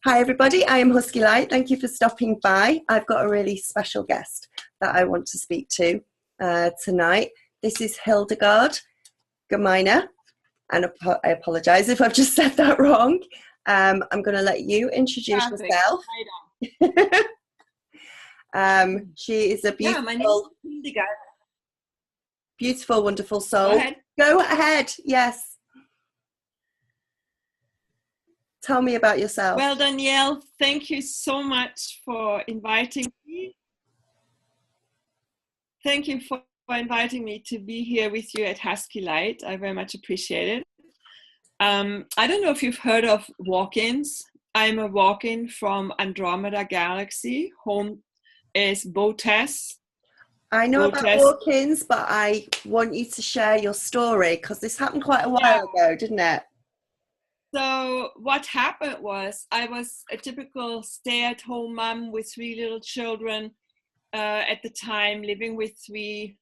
Hi everybody, I am Husky Light. Thank you for stopping by. I've got a really special guest that I want to speak to tonight. This is Hildegard Gmeiner, and I apologise if I've just said that wrong. I'm going to let you introduce yourself. She is a beautiful, my name is Hildegard. Beautiful, wonderful soul. Go ahead. Go ahead, yes. Tell me about yourself. Well, Danielle, thank you so much for inviting me. Thank you for inviting me to be here with you at Husky Light. I very much appreciate it. I don't know if you've heard of walk-ins. I'm a walk-in from Andromeda galaxy. Home is BOTES. I know about walk-ins, but I want you to share your story because this happened quite a while ago, didn't it? So what happened was I was a typical stay-at-home mom with 3 little children at the time, living with 3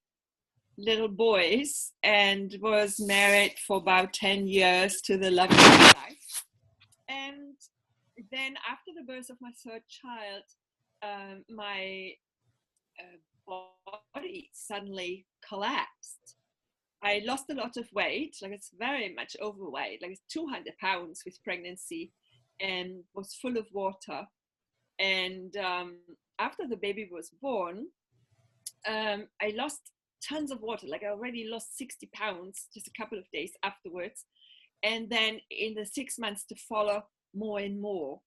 little boys, and was married for about 10 years to the love of my life. And then after the birth of my 3rd child, my body suddenly collapsed. I lost a lot of weight, like it's very much overweight, like it's 200 pounds with pregnancy, and was full of water. And after the baby was born, I lost tons of water, like I already lost 60 pounds just a couple of days afterwards. And then in the 6 months to follow, more and more.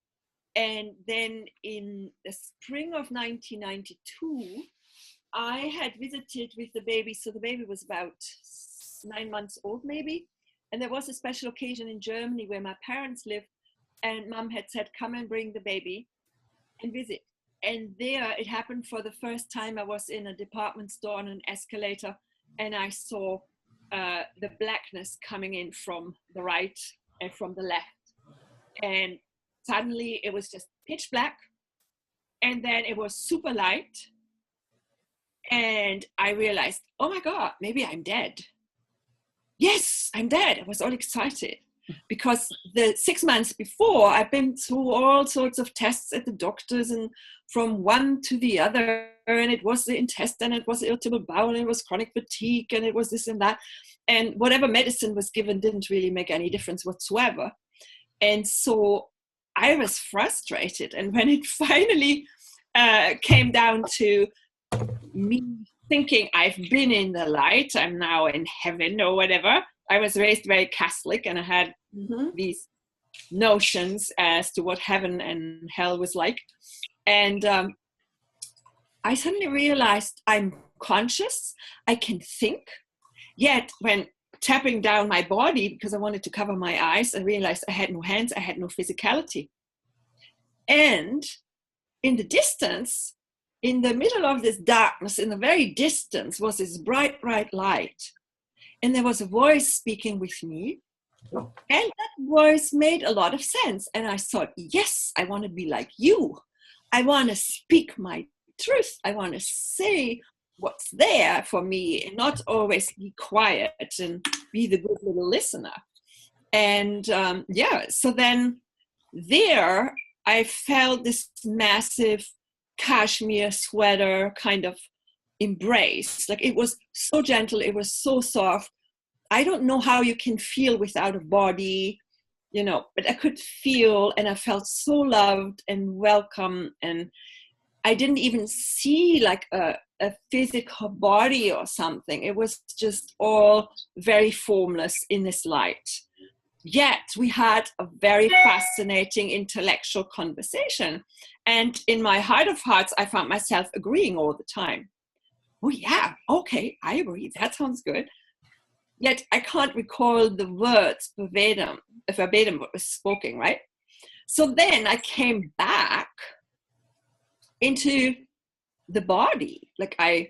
And then in the spring of 1992, I had visited with the baby. So the baby was about 9 months old maybe. And there was a special occasion in Germany where my parents lived, and mom had said, come and bring the baby and visit. And there it happened for the first time. I was in a department store on an escalator, and I saw the blackness coming in from the right and from the left. And suddenly it was just pitch black. And then it was super light. And I realized, oh my God, maybe I'm dead. Yes, I'm dead. I was all excited because the 6 months before I've been through all sorts of tests at the doctors, and from one to the other, and it was the intestine, it was irritable bowel, and it was chronic fatigue, and it was this and that. And whatever medicine was given didn't really make any difference whatsoever. And so I was frustrated. And when it finally came down to me thinking I've been in the light, I'm now in heaven or whatever. I was raised very Catholic, and I had these notions as to what heaven and hell was like. And I suddenly realized I'm conscious, I can think. Yet when tapping down my body, because I wanted to cover my eyes, I realized I had no hands, I had no physicality. And in the distance, in the middle of this darkness, in the very distance, was this bright, bright light. And there was a voice speaking with me. And that voice made a lot of sense. And I thought, yes, I want to be like you. I want to speak my truth. I want to say what's there for me, and not always be quiet and be the good little listener. And so then there I felt this massive cashmere sweater kind of embrace. Like it was so gentle, it was so soft. I don't know how you can feel without a body, but I could feel, and I felt so loved and welcome. And I didn't even see like a physical body or something. It was just all very formless in this light. Yet we had a very fascinating intellectual conversation. And in my heart of hearts, I found myself agreeing all the time. Oh yeah, okay, I agree, that sounds good. Yet I can't recall the words verbatim what was spoken, right? So then I came back into the body. Like I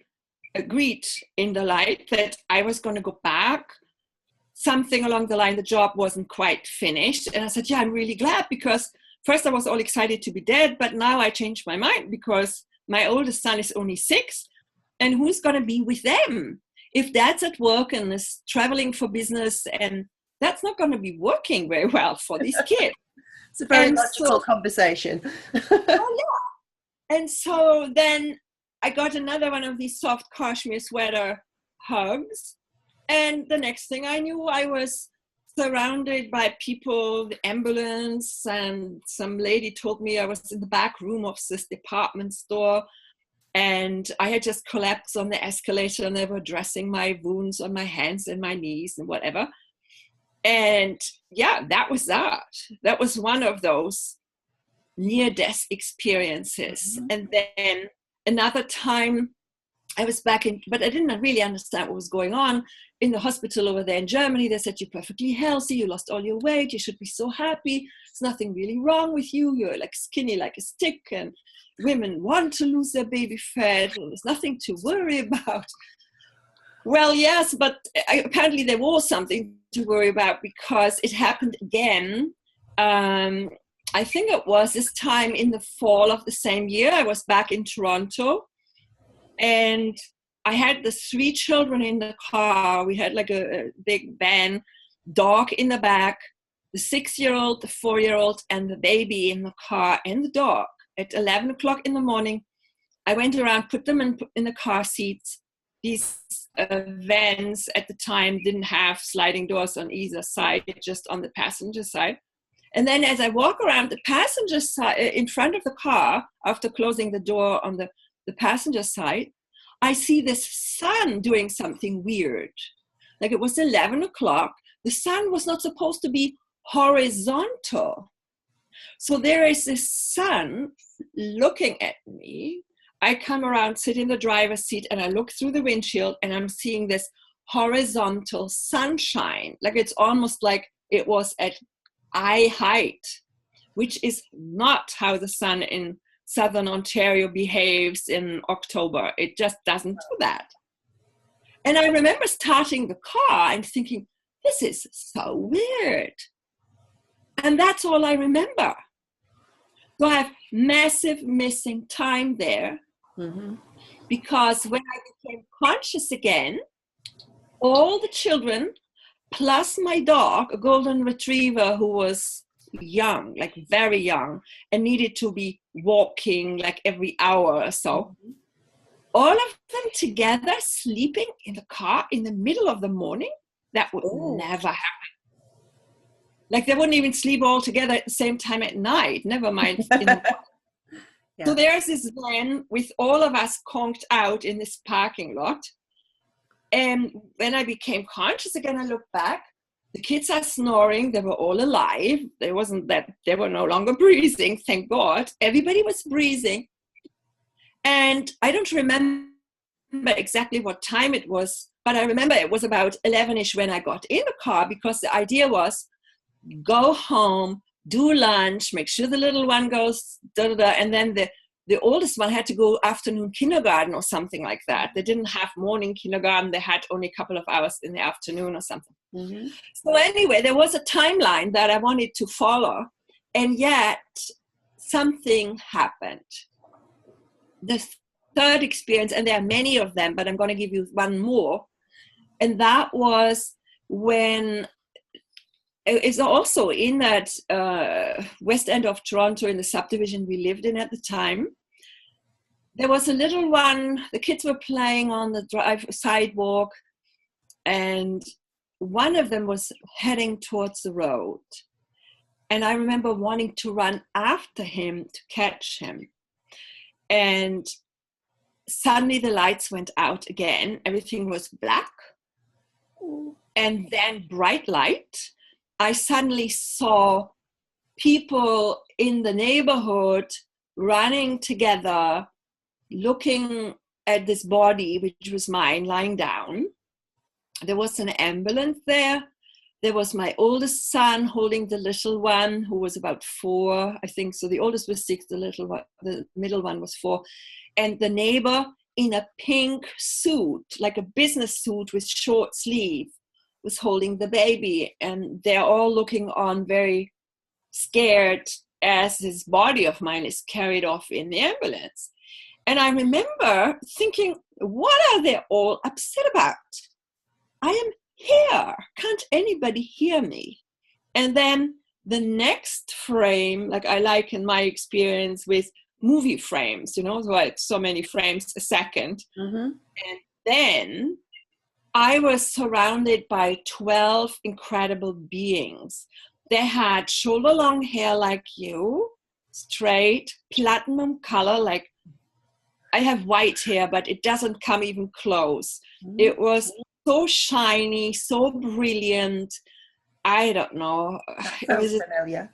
agreed in the light that I was going to go back. Something along the line, the job wasn't quite finished. And I said, yeah, I'm really glad, because first I was all excited to be dead, but now I changed my mind because my oldest son is only 6, and who's going to be with them? If dad's at work and is traveling for business, and that's not going to be working very well for these kids. It's a very And logical conversation. oh yeah. And so then I got another one of these soft cashmere sweater hugs. And the next thing I knew, I was surrounded by people, the ambulance, and some lady told me I was in the back room of this department store. And I had just collapsed on the escalator and they were dressing my wounds on my hands and my knees and whatever. And yeah, that was that. That was one of those near-death experiences. Mm-hmm. And then another time I was back in, but I didn't really understand what was going on in the hospital over there in Germany. They said, you're perfectly healthy. You lost all your weight. You should be so happy. There's nothing really wrong with you. You're like skinny like a stick and women want to lose their baby fat. There's nothing to worry about. Well, yes, but apparently there was something to worry about because it happened again. I think it was this time in the fall of the same year. I was back in Toronto and I had the 3 children in the car. We had like a big van, dog in the back, the 6-year-old, the 4-year-old, and the baby in the car and the dog. At 11 o'clock in the morning, I went around, put them in the car seats. These vans at the time didn't have sliding doors on either side, just on the passenger side. And then as I walk around the passenger side, in front of the car, after closing the door on the passenger side, I see this sun doing something weird. Like it was 11 o'clock. The sun was not supposed to be horizontal. So there is this sun looking at me. I come around, sit in the driver's seat, and I look through the windshield, and I'm seeing this horizontal sunshine. Like it's almost like it was at eye height, which is not how the sun in Southern Ontario behaves in October. It just doesn't do that. And I remember starting the car and thinking, this is so weird. And that's all I remember. So I have massive missing time there. Mm-hmm. Because when I became conscious again, all the children plus my dog, a golden retriever who was young, like very young, and needed to be walking like every hour or so, mm-hmm. all of them together sleeping in the car in the middle of the morning, that would never happen. Like they wouldn't even sleep all together at the same time at night, never mind in the car. Yeah. So there's this van with all of us conked out in this parking lot. And when I became conscious again, I looked back. The kids are snoring. They were all alive. They were no longer breathing, thank God. Everybody was breathing. And I don't remember exactly what time it was, but I remember it was about 11-ish when I got in the car, because the idea was go home, do lunch, make sure the little one goes, and then the oldest one had to go afternoon kindergarten or something like that. They didn't have morning kindergarten. They had only a couple of hours in the afternoon or something. Mm-hmm. So anyway, there was a timeline that I wanted to follow, and yet something happened. The third experience, and there are many of them, but I'm going to give you one more, and that was when it's also in that west end of Toronto, in the subdivision we lived in at the time. There was a little one, the kids were playing on the sidewalk, and one of them was heading towards the road. And I remember wanting to run after him to catch him. And suddenly the lights went out again. Everything was black. And then bright light. I suddenly saw people in the neighborhood running together, looking at this body, which was mine, lying down. There was an ambulance there. There was my oldest son holding the little one, who was about 4, I think. So the oldest was 6, the middle one was 4. And the neighbor in a pink suit, like a business suit with short sleeve, was holding the baby, and they're all looking on very scared as this body of mine is carried off in the ambulance. And I remember thinking, what are they all upset about? I am here. Can't anybody hear me? And then the next frame, like I like in my experience with movie frames, you know, so many frames a second. Mm-hmm. And then I was surrounded by 12 incredible beings. They had shoulder long hair like you, straight, platinum color, like I have white hair, but it doesn't come even close. Mm-hmm. It was so shiny, so brilliant. I don't know. That sounds familiar.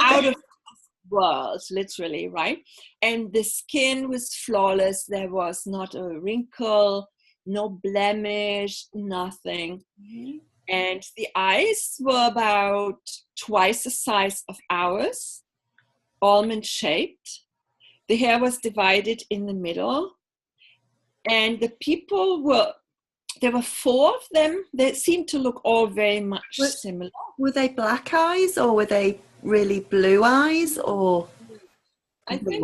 Out of this world, literally, right? And the skin was flawless. There was not a wrinkle, no blemish, nothing. Mm-hmm. And the eyes were about twice the size of ours, almond shaped. The hair was divided in the middle. And the people there were 4 of them. They seemed to look all very much similar. Were they black eyes or were they really blue eyes? Or I think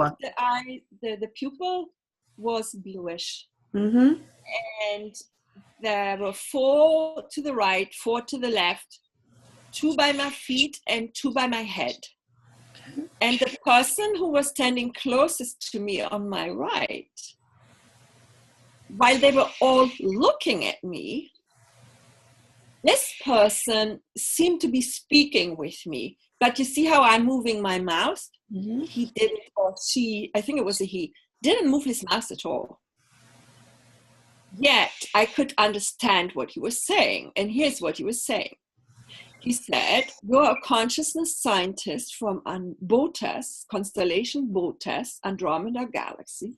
the pupil was bluish. Mm-hmm. And there were 4 to the right, 4 to the left, 2 by my feet and 2 by my head. Okay. And the person who was standing closest to me on my right, while they were all looking at me, this person seemed to be speaking with me. But you see how I'm moving my mouth? Mm-hmm. He didn't, or she, I think it was a he, didn't move his mouth at all. Yet I could understand what he was saying. And here's what he was saying. He said, you're a consciousness scientist from BOTAS, constellation BOTAS, Andromeda Galaxy.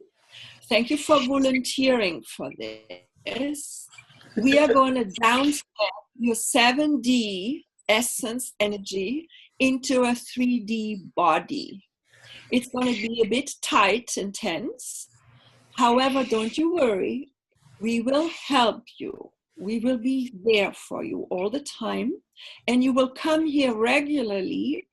Thank you for volunteering for this. We are going to downstep your 7D essence energy into a 3D body. It's going to be a bit tight and tense. However, don't you worry. We will help you. We will be there for you all the time. And you will come here regularly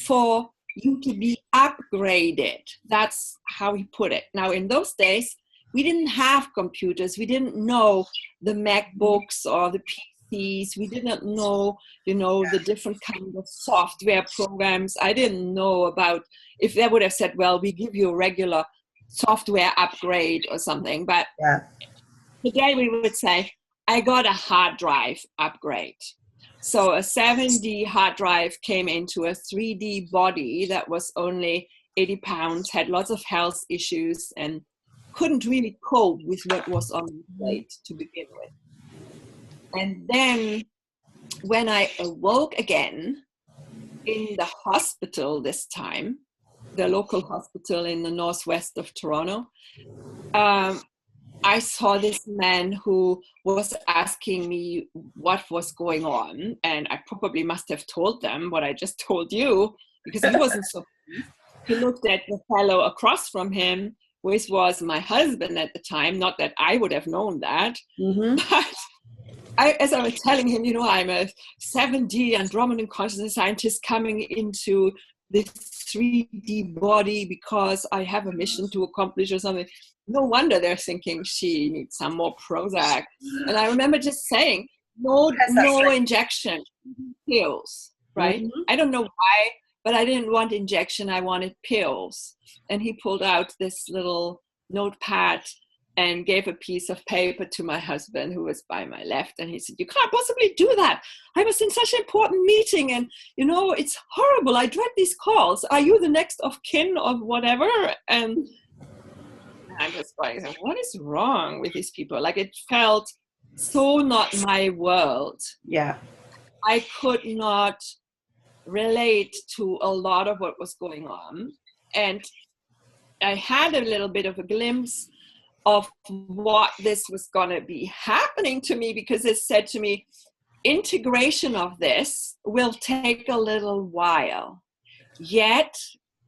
for you to be upgraded. That's how he put it. Now, in those days, we didn't have computers. We didn't know the MacBooks or the PCs. We didn't know, the different kinds of software programs. I didn't know about, if they would have said, well, we give you a regular software upgrade or something. But today we would say, I got a hard drive upgrade. So a 7D hard drive came into a 3D body that was only 80 pounds, had lots of health issues, and couldn't really cope with what was on the plate to begin with. And then when I awoke again in the hospital this time, the local hospital in the northwest of Toronto, I saw this man who was asking me what was going on, and I probably must have told them what I just told you, because he wasn't so pleased. He looked at the fellow across from him, which was my husband at the time, not that I would have known that, but as I was telling him, I'm a 7D Andromedan consciousness scientist coming into this 3D body because I have a mission to accomplish or something. No wonder they're thinking she needs some more Prozac. And I remember just saying, no injection, pills, right? Mm-hmm. I don't know why, but I didn't want injection. I wanted pills. And he pulled out this little notepad and gave a piece of paper to my husband, who was by my left. And he said, you can't possibly do that. I was in such an important meeting and, it's horrible. I dread these calls. Are you the next of kin of whatever? And I'm just going, what is wrong with these people? Like, it felt so not my world. Yeah. I could not relate to a lot of what was going on. And I had a little bit of a glimpse of what this was going to be happening to me, because it said to me, integration of this will take a little while. Yet,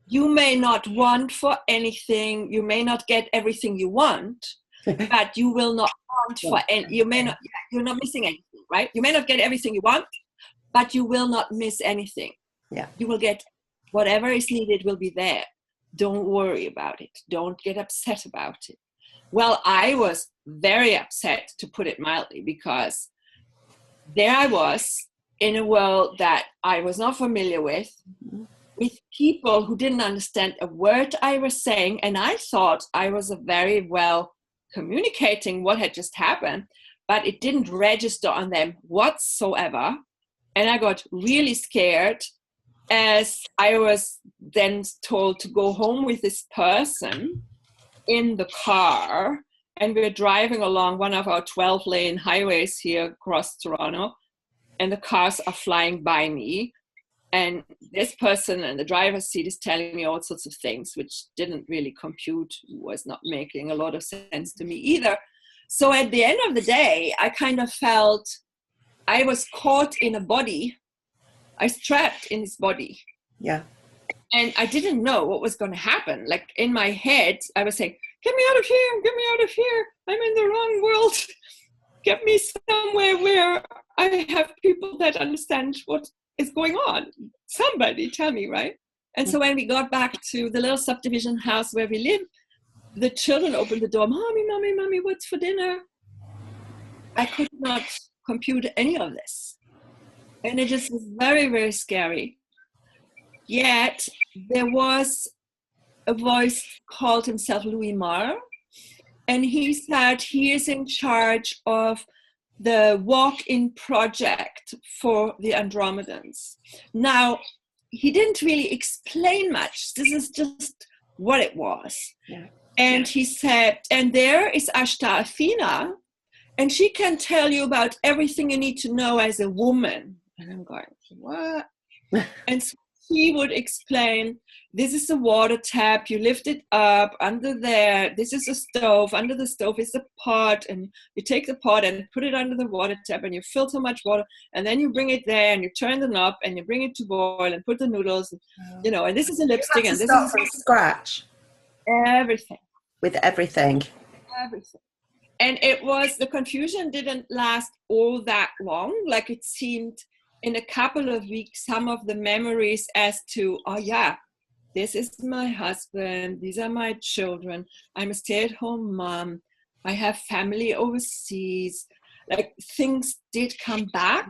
you may not want for anything, you may not get everything you want, but you will not want for any, you're not missing anything, right? You may not get everything you want, but you will not miss anything. Yeah. You will get whatever is needed will be there. Don't worry about it. Don't get upset about it. Well, I was very upset, to put it mildly, because there I was in a world that I was not familiar with people who didn't understand a word I was saying. And I thought I was very well communicating what had just happened, but it didn't register on them whatsoever. And I got really scared as I was then told to go home with this person in the car. And we're driving along one of our 12-lane highways here across Toronto, and the cars are flying by me. And this person in the driver's seat is telling me all sorts of things, which didn't really compute, was not making a lot of sense to me either. So at the end of the day, I kind of felt I was caught in a body. I was trapped in this body. Yeah. And I didn't know what was going to happen. Like in my head, I was saying, get me out of here, get me out of here. I'm in the wrong world. Get me somewhere where I have people that understand what is going on. Somebody tell me, right? And so when we got back to the little subdivision house where we live, the children opened the door. Mommy, mommy, mommy, what's for dinner? I could not compute any of this. And it just was very, very scary. Yet there was a voice called himself Louis Marr, and he said he is in charge of the walk-in project for the Andromedans. Now, he didn't really explain much. This is just what it was. Yeah. And he said, and there is Ashta Athena, and she can tell you about everything you need to know as a woman. And I'm going, what? And so he would explain, this is the water tap, you lift it up, under there, this is a stove, under the stove is a pot, and you take the pot and put it under the water tap, and you fill so much water, and then you bring it there, and you turn the knob, and you bring it to boil, and put the noodles, and, you know, and this is a lipstick, and this is from scratch. Everything. With everything. Everything. And it was, the confusion didn't last all that long, like it seemed in a couple of weeks, some of the memories as to, oh yeah, this is my husband, these are my children, I'm a stay-at-home mom, I have family overseas, like things did come back.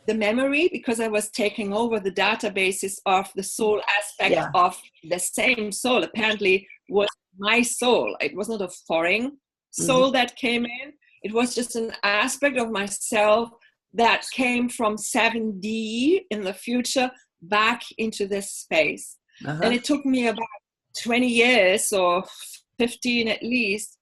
The memory, because I was taking over the databases of the soul aspect of the same soul, apparently was my soul. It was not a foreign soul that came in, it was just an aspect of myself that came from 7D in the future back into this space. And it took me about 20 years or 15 at least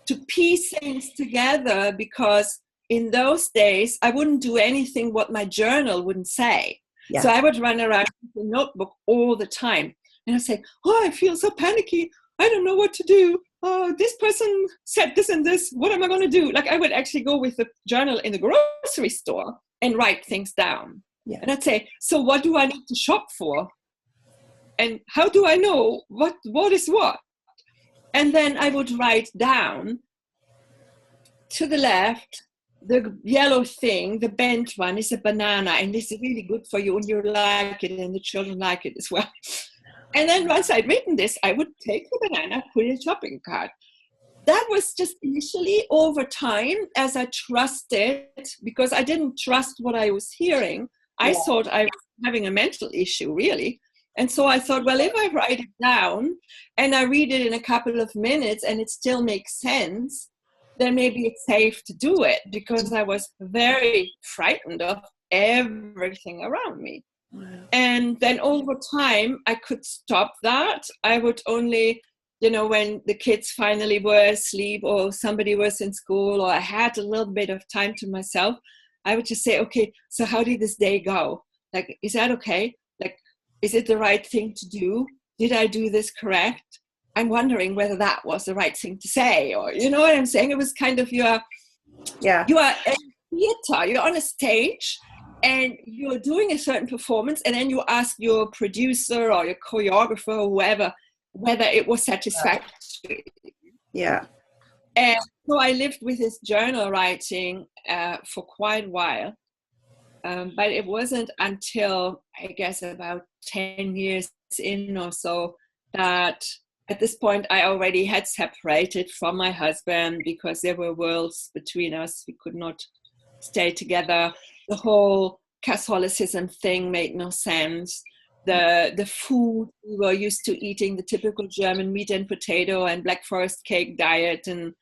to piece things together, because in those days I wouldn't do anything what my journal wouldn't say. So I would run around with a notebook all the time and I'd say, oh, I feel so panicky, I don't know what to do. Oh, this person said this and this, what am I going to do? Like I would actually go with the journal in the grocery store and write things down. And I'd say, so what do I need to shop for? And how do I know what is what? And then I would write down to the left, the yellow thing, the bent one is a banana, and this is really good for you and you like it and the children like it as well. And then once I'd written this, I would take the banana, put it in a shopping cart. That was just initially. Over time, as I trusted, because I didn't trust what I was hearing, I thought I was having a mental issue, really. And so I thought, well, if I write it down and I read it in a couple of minutes and it still makes sense, then maybe it's safe to do it, because I was very frightened of everything around me. And then over time, I could stop that. I would only, you know, when the kids finally were asleep or somebody was in school or I had a little bit of time to myself, I would just say, okay, so how did this day go? Like, is that okay? Like, is it the right thing to do? Did I do this correct? I'm wondering whether that was the right thing to say, or, you know what I'm saying? It was kind of you are in theater, you're on a stage, and you're doing a certain performance, and then you ask your producer or your choreographer or whoever whether it was satisfactory. And so I lived with this journal writing for quite a while, but it wasn't until, I guess, about 10 years in or so that at this point I already had separated from my husband, because there were worlds between us. We could not stay together. The whole Catholicism thing made no sense. The food, we were used to eating the typical German meat and potato and Black Forest cake diet, and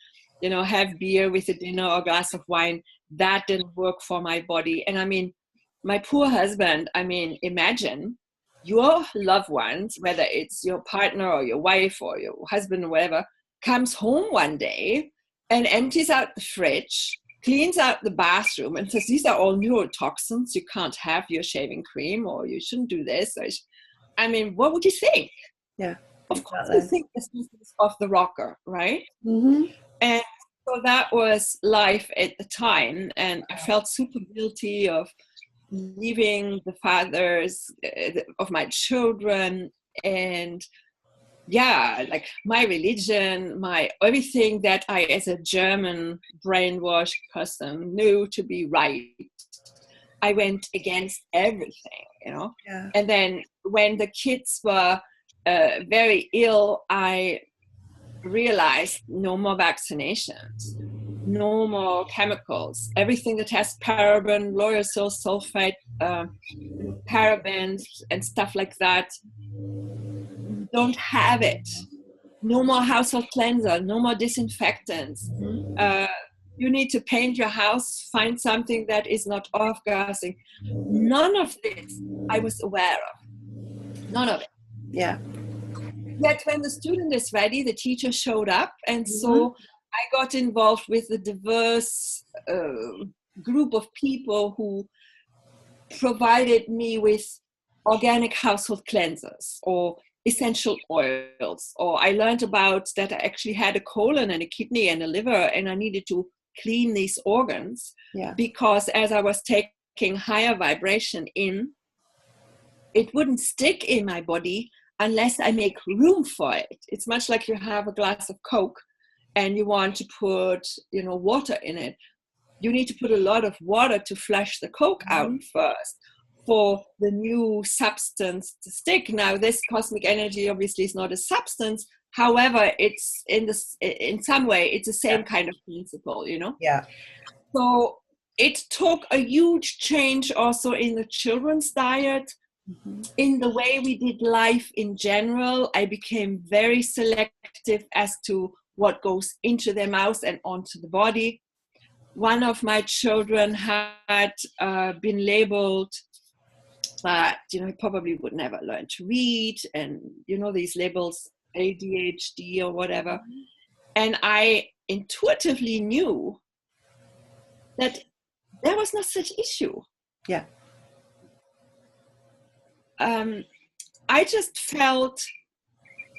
have beer with a dinner or glass of wine. That didn't work for my body. And I mean, my poor husband, I mean, imagine your loved ones, whether it's your partner or your wife or your husband or whatever, comes home one day and empties out the fridge, cleans out the bathroom, and says, these are all neurotoxins. You can't have your shaving cream, or you shouldn't do this. I mean, what would you think? Yeah. Of course, you think this is off the rocker, right? Mm-hmm. And so that was life at the time. And I felt super guilty of leaving the fathers of my children, and like my religion, my everything that I, as a German brainwashed person, knew to be right. I went against everything, Yeah. And then when the kids were very ill, I realized no more vaccinations, no more chemicals. Everything that has paraben, lauryl sulfate, parabens and stuff like that, don't have it. No more household cleanser, no more disinfectants. You need to paint your house, find something that is not off-gassing. None of this I was aware of. None of it. Yeah. Yet when the student is ready, the teacher showed up, and so I got involved with a diverse group of people who provided me with organic household cleansers or essential oils. Or I learned about that I actually had a colon and a kidney and a liver, and I needed to clean these organs because as I was taking higher vibration in, it wouldn't stick in my body unless I make room for it. It's much like you have a glass of Coke and you want to put, water in it. You need to put a lot of water to flush the Coke out first for the new substance to stick. Now, this cosmic energy obviously is not a substance. However, it's in some way, it's the same kind of principle, Yeah. So it took a huge change also in the children's diet, in the way we did life in general. I became very selective as to what goes into their mouth and onto the body. One of my children had been labeled that, he probably would never learn to read, and, these labels, ADHD or whatever. And I intuitively knew that there was no such issue. Yeah. I just felt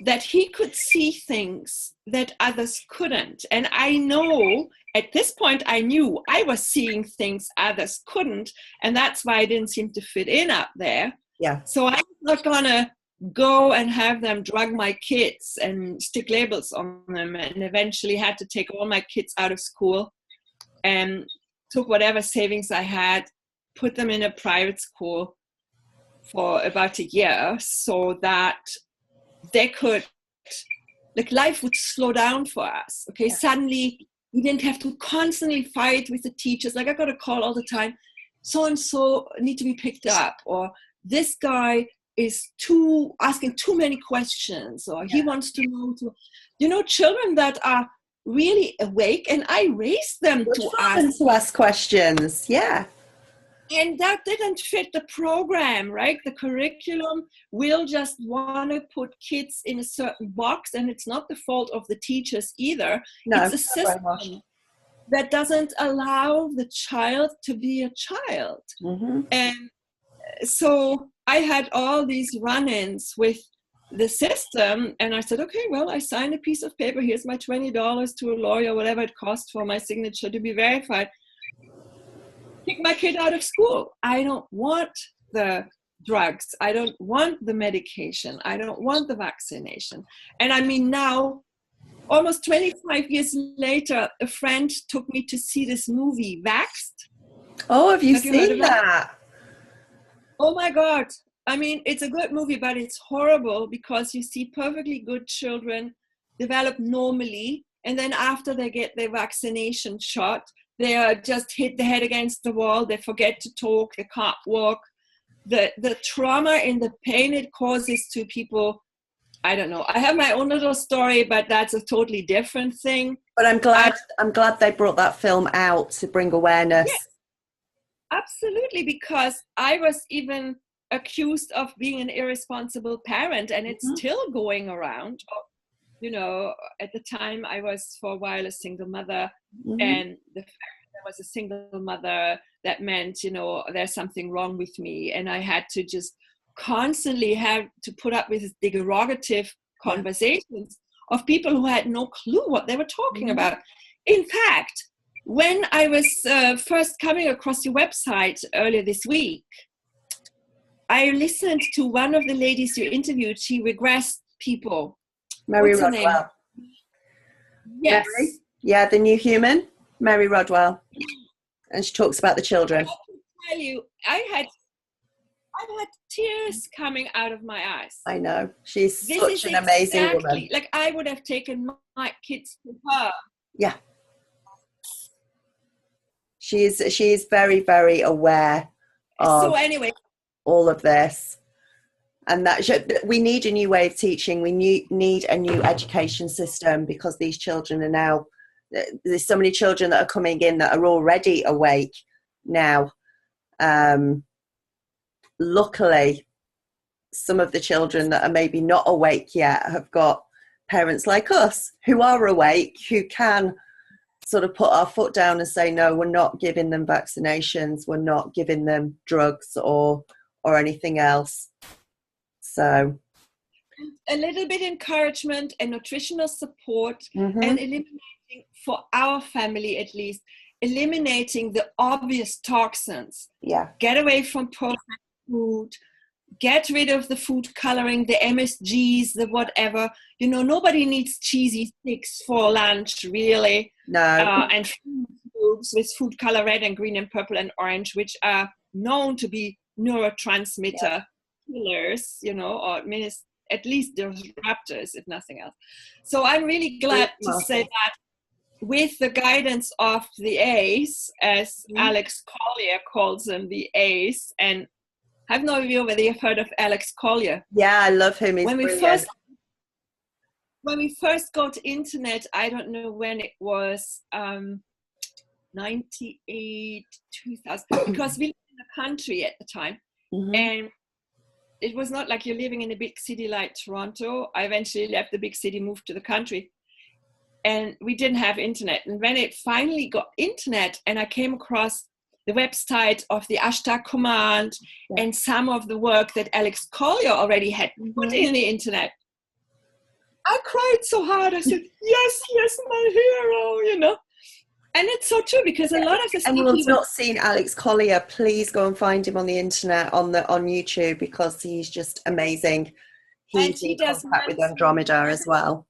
that he could see things that others couldn't. And I know at this point, I knew I was seeing things others couldn't. And that's why I didn't seem to fit in up there. Yeah. So I'm not going to go and have them drug my kids and stick labels on them, and eventually had to take all my kids out of school and took whatever savings I had, put them in a private school for about a year so that they could, life would slow down for us. Okay. Yeah. Suddenly we didn't have to constantly fight with the teachers. I got a call all the time. So-and-so need to be picked up, or this guy is asking too many questions, or he wants to know children that are really awake, and I raised them to ask questions. Yeah. And that didn't fit the program, right? The curriculum will just want to put kids in a certain box, and it's not the fault of the teachers either. No, it's a system that doesn't allow the child to be a child. And so I had all these run-ins with the system, and I said, okay, well, I signed a piece of paper. Here's my $20 to a lawyer, whatever it costs for my signature to be verified. Kick my kid out of school. I don't want the drugs. I don't want the medication. I don't want the vaccination. And I mean, now, almost 25 years later, a friend took me to see this movie, Vaxxed. Oh, have you seen that? Oh my God. I mean, it's a good movie, but it's horrible because you see perfectly good children develop normally, and then after they get their vaccination shot, They are just hit the head against the wall. They forget to talk. They can't walk. The trauma and the pain it causes to people, I don't know. I have my own little story, but that's a totally different thing. But I'm glad they brought that film out to bring awareness. Yes, absolutely, because I was even accused of being an irresponsible parent, and it's still going around. You know, at the time I was for a while a single mother, and the fact that I was a single mother, that meant, you know, there's something wrong with me, and I had to just constantly have to put up with derogative conversations of people who had no clue what they were talking about. In fact, when I was first coming across your website earlier this week, I listened to one of the ladies you interviewed. She regressed people. Mary Rodwell. Yes. Mary? Yeah, the new human, Mary Rodwell. And she talks about the children. I have to tell you, I've had tears coming out of my eyes. I know. She's such an amazing woman. Like I would have taken my kids to her. Yeah. She is very, very aware of all of this. And that we need a new way of teaching. We need a new education system, because these children are now, there's so many children that are coming in that are already awake now. Luckily, some of the children that are maybe not awake yet have got parents like us who are awake, who can sort of put our foot down and say, no, we're not giving them vaccinations, we're not giving them drugs or anything else. So a little bit encouragement and nutritional support, and eliminating, for our family at least, eliminating the obvious toxins. Yeah. Get away from processed food, get rid of the food coloring, the MSGs, the whatever. You know, nobody needs cheesy sticks for lunch, really. No. And foods with food color red and green and purple and orange, which are known to be neurotransmitter killers, you know, or at least disruptors, if nothing else. So I'm really glad to say that with the guidance of the A's, as Alex Collier calls them, the A's, and I have no idea whether you've heard of Alex Collier. Yeah, I love him. He's brilliant. When we first got internet, I don't know when it was, 98, 2000, because we lived in the country at the time, and it was not like you're living in a big city like Toronto. I eventually left the big city, moved to the country, and we didn't have internet. And when it finally got internet, and I came across the website of the Hashtag Command and some of the work that Alex Collier already had put in the internet, I cried so hard. I said, yes, my hero, you know. And it's so true, because a lot of the anyone's not seen Alex Collier, please go and find him on the internet, on YouTube, because he's just amazing. He's in contact with Andromeda as well.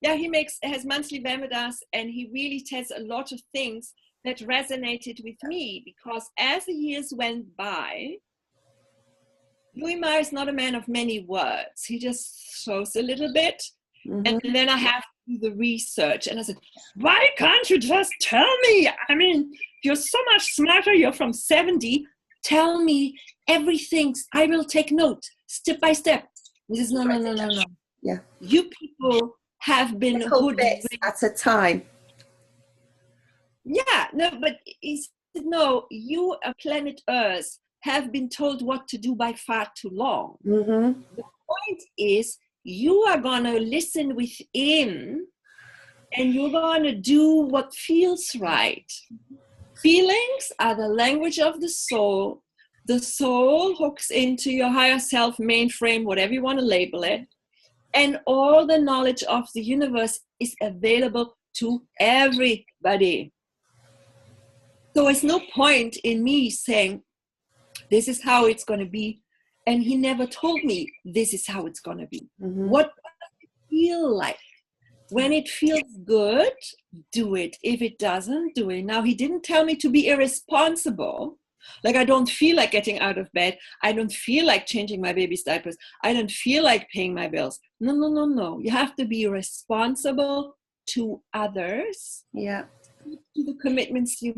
Yeah, he has monthly webinars, and he really tells a lot of things that resonated with me, because as the years went by, Louis Meyer is not a man of many words. He just shows a little bit, and then I have to do the research, and I said, why can't you just tell me? I mean, you're so much smarter. You're from 70. Tell me everything. I will take note, step by step. He says, no. Yeah. You people have been hoodwinked at a time. Yeah, no, but he said, no, you, planet Earth, have been told what to do by far too long. The point is, you are going to listen within, and you're going to do what feels right. Feelings are the language of the soul. The soul hooks into your higher self, mainframe, whatever you want to label it. And all the knowledge of the universe is available to everybody. So there's no point in me saying, this is how it's going to be. And he never told me, this is how it's going to be. What does it feel like? When it feels good, do it. If it doesn't, do it. Now, he didn't tell me to be irresponsible. Like, I don't feel like getting out of bed. I don't feel like changing my baby's diapers. I don't feel like paying my bills. No. You have to be responsible to others. Yeah. to the commitments you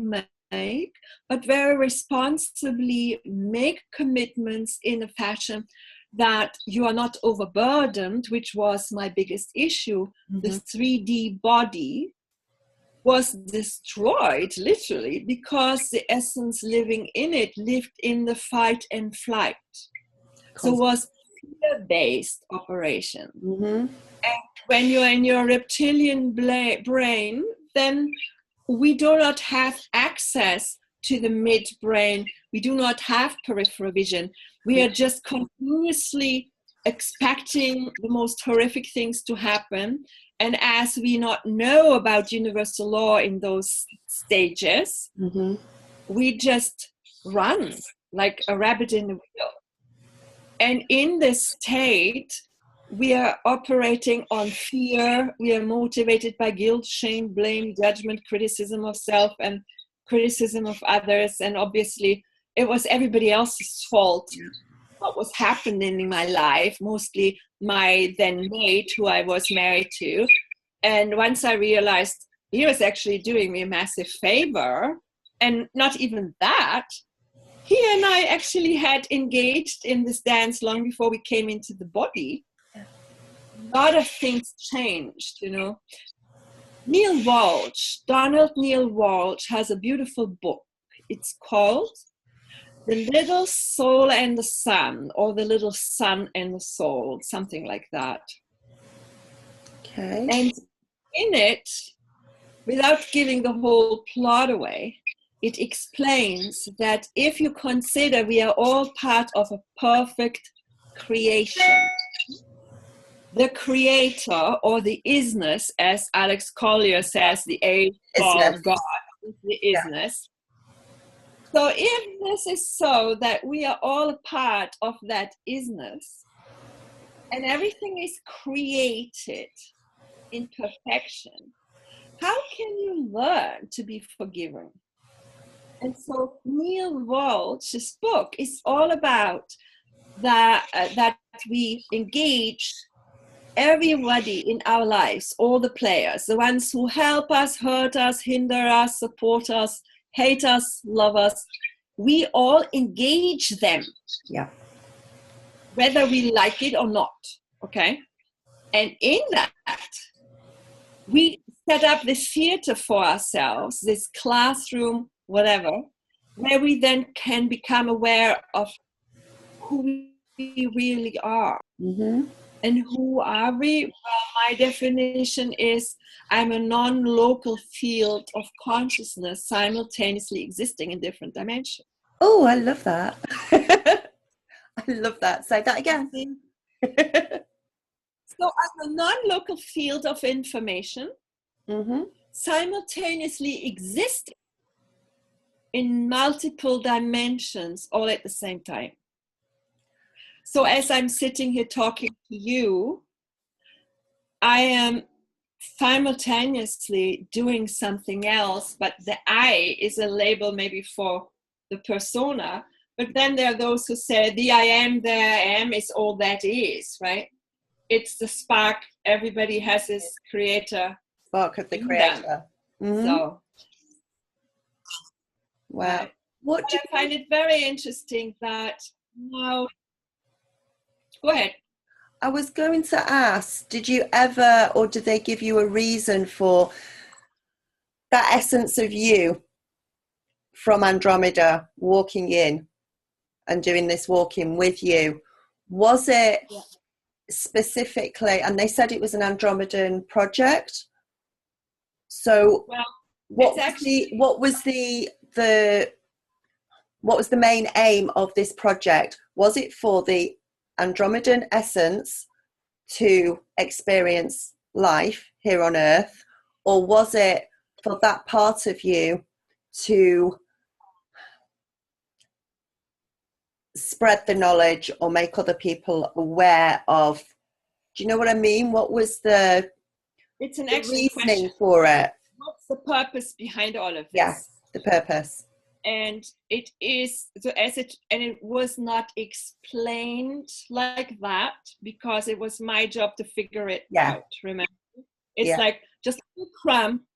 make, but very responsibly make commitments in a fashion that you are not overburdened, which was my biggest issue. This 3D body was destroyed literally because the essence living in it lived in the fight and flight. So it was fear-based operation. And when you're in your reptilian brain, then we do not have access to the midbrain. We do not have peripheral vision. We are just continuously expecting the most horrific things to happen. And as we not know about universal law in those stages, we just run like a rabbit in the wheel. And in this state, we are operating on fear. We are motivated by guilt, shame, blame, judgment, criticism of self, and criticism of others. And obviously, it was everybody else's fault what was happening in my life, mostly my then mate, who I was married to. And once I realized he was actually doing me a massive favor, and not even that, he and I actually had engaged in this dance long before we came into the body. A lot of things changed, you know. Donald Neil Walsh has a beautiful book. It's called The Little Soul and the Sun, or The Little Sun and the Soul, something like that. Okay. And in it, without giving the whole plot away, it explains that if you consider we are all part of a perfect creation, the creator, or the isness, as Alex Collier says, the age of God, the isness. So if this is so, that we are all a part of that isness, and everything is created in perfection, how can you learn to be forgiven? And so Neil Walsh's book is all about that we engage everybody in our lives, all the players, the ones who help us, hurt us, hinder us, support us, hate us, love us. We all engage them. Yeah. Whether we like it or not. Okay? And in that, we set up this theater for ourselves, this classroom, whatever, where we then can become aware of who we really are. And who are we? Well, my definition is I'm a non-local field of consciousness simultaneously existing in different dimensions. Oh, I love that. I love that. Say that again. So I'm a non-local field of information simultaneously existing in multiple dimensions all at the same time. So as I'm sitting here talking to you, I am simultaneously doing something else, but the I is a label maybe for the persona. But then there are those who say the I am is all that is, right? It's the spark. Everybody has this creator. Spark of the creator. So, wow. What do you find it very interesting that now. Go ahead. I was going to ask, did you ever, or did they give you a reason for that essence of you from Andromeda walking in and doing this walking with you? Was it specifically, and they said it was an Andromedan project. So what was the main aim of this project? Was it for the Andromedan essence to experience life here on Earth, or was it for that part of you to spread the knowledge or make other people aware of? Do you know what I mean? What was the reasoning question for it? What's the purpose behind all of this? Yes, the purpose. And it is so and it was not explained like that because it was my job to figure it out. Remember, it's like just a crumb,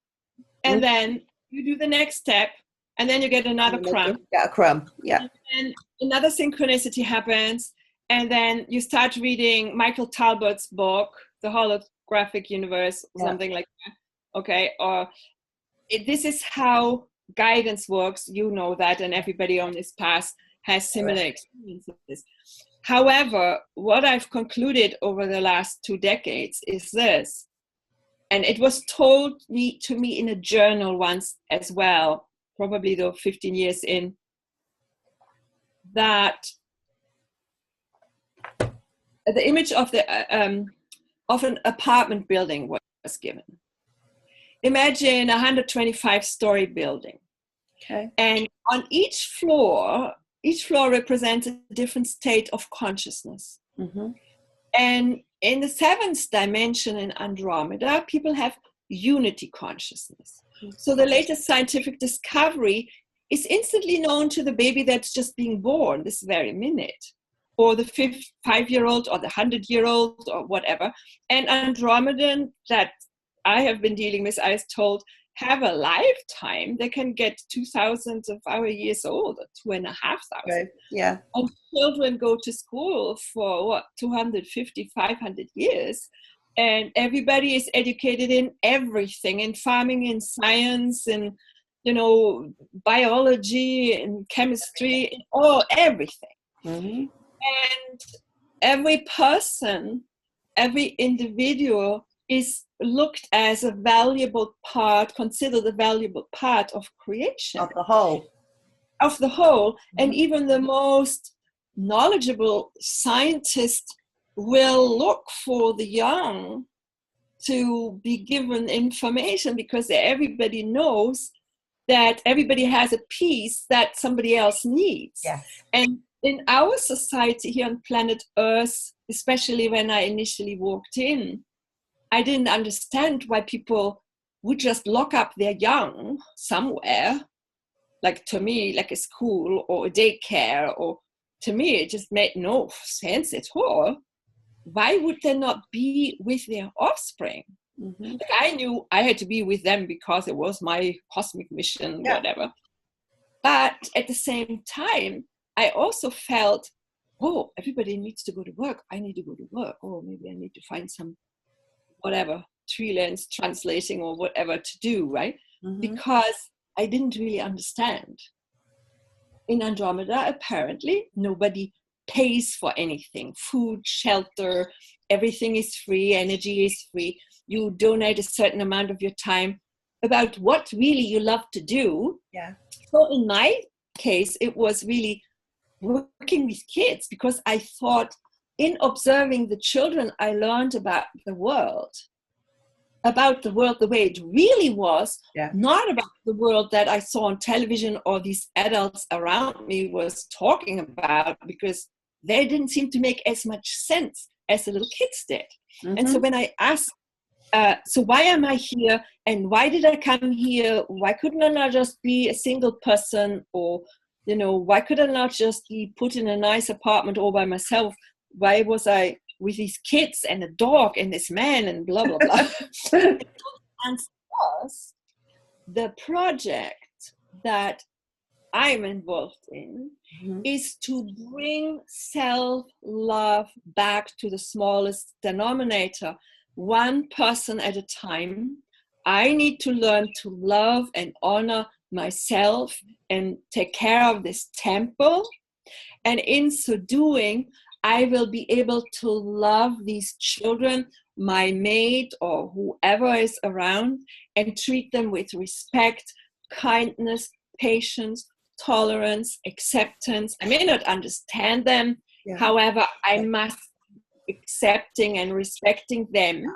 and then you do the next step, and then you get another crumb. Yeah, a crumb. Yeah. And another synchronicity happens, and then you start reading Michael Talbot's book, The Holographic Universe, or something like that. Okay, or this is how guidance works. You know that, and everybody on this path has similar experiences. However, what I've concluded over the last 2 decades is this, and it was told to me in a journal once as well, probably though 15 years in, that the image of an apartment building was given. Imagine a 125-story building. Okay. And on each floor represents a different state of consciousness. Mm-hmm. And in the 7th dimension in Andromeda, people have unity consciousness. So the latest scientific discovery is instantly known to the baby that's just being born this very minute, or the 5-year-old, or the 100-year-old, or whatever. And Andromedan that I have been dealing with, I was told, have a lifetime. They can get 2,000 of our years old, or 2,500. Right. Yeah. And children go to school for 250, 500 years. And everybody is educated in everything, in farming, in science, in, biology, and chemistry, in everything. Mm-hmm. And every person, every individual is looked as a valuable part, considered a valuable part of creation. Of the whole. Mm-hmm. And even the most knowledgeable scientist will look for the young to be given information, because everybody knows that everybody has a piece that somebody else needs. Yes. And in our society here on planet Earth, especially when I initially walked in, I didn't understand why people would just lock up their young somewhere, like to me, like a school or a daycare, or to me, it just made no sense at all. Why would they not be with their offspring? Mm-hmm. Like, I knew I had to be with them because it was my cosmic mission, whatever. But at the same time, I also felt, everybody needs to go to work. I need to go to work. Maybe I need to find some whatever, freelance translating or whatever to do, right? Mm-hmm. Because I didn't really understand. In Andromeda, apparently, nobody pays for anything. Food, shelter, everything is free, energy is free. You donate a certain amount of your time about what really you love to do. Yeah. So in my case, it was really working with kids, because I thought, in observing the children, I learned about the world the way it really was, not about the world that I saw on television or these adults around me was talking about, because they didn't seem to make as much sense as the little kids did. Mm-hmm. And so when I asked, so why am I here, and why did I come here? Why couldn't I not just be a single person, or, why could I not just be put in a nice apartment all by myself? Why was I with these kids and a dog and this man and blah, blah, blah? And plus, the project that I'm involved in is to bring self-love back to the smallest denominator, one person at a time. I need to learn to love and honor myself and take care of this temple. And in so doing, I will be able to love these children, my mate or whoever is around, and treat them with respect, kindness, patience, tolerance, acceptance. I may not understand them. However, I must be accepting and respecting them.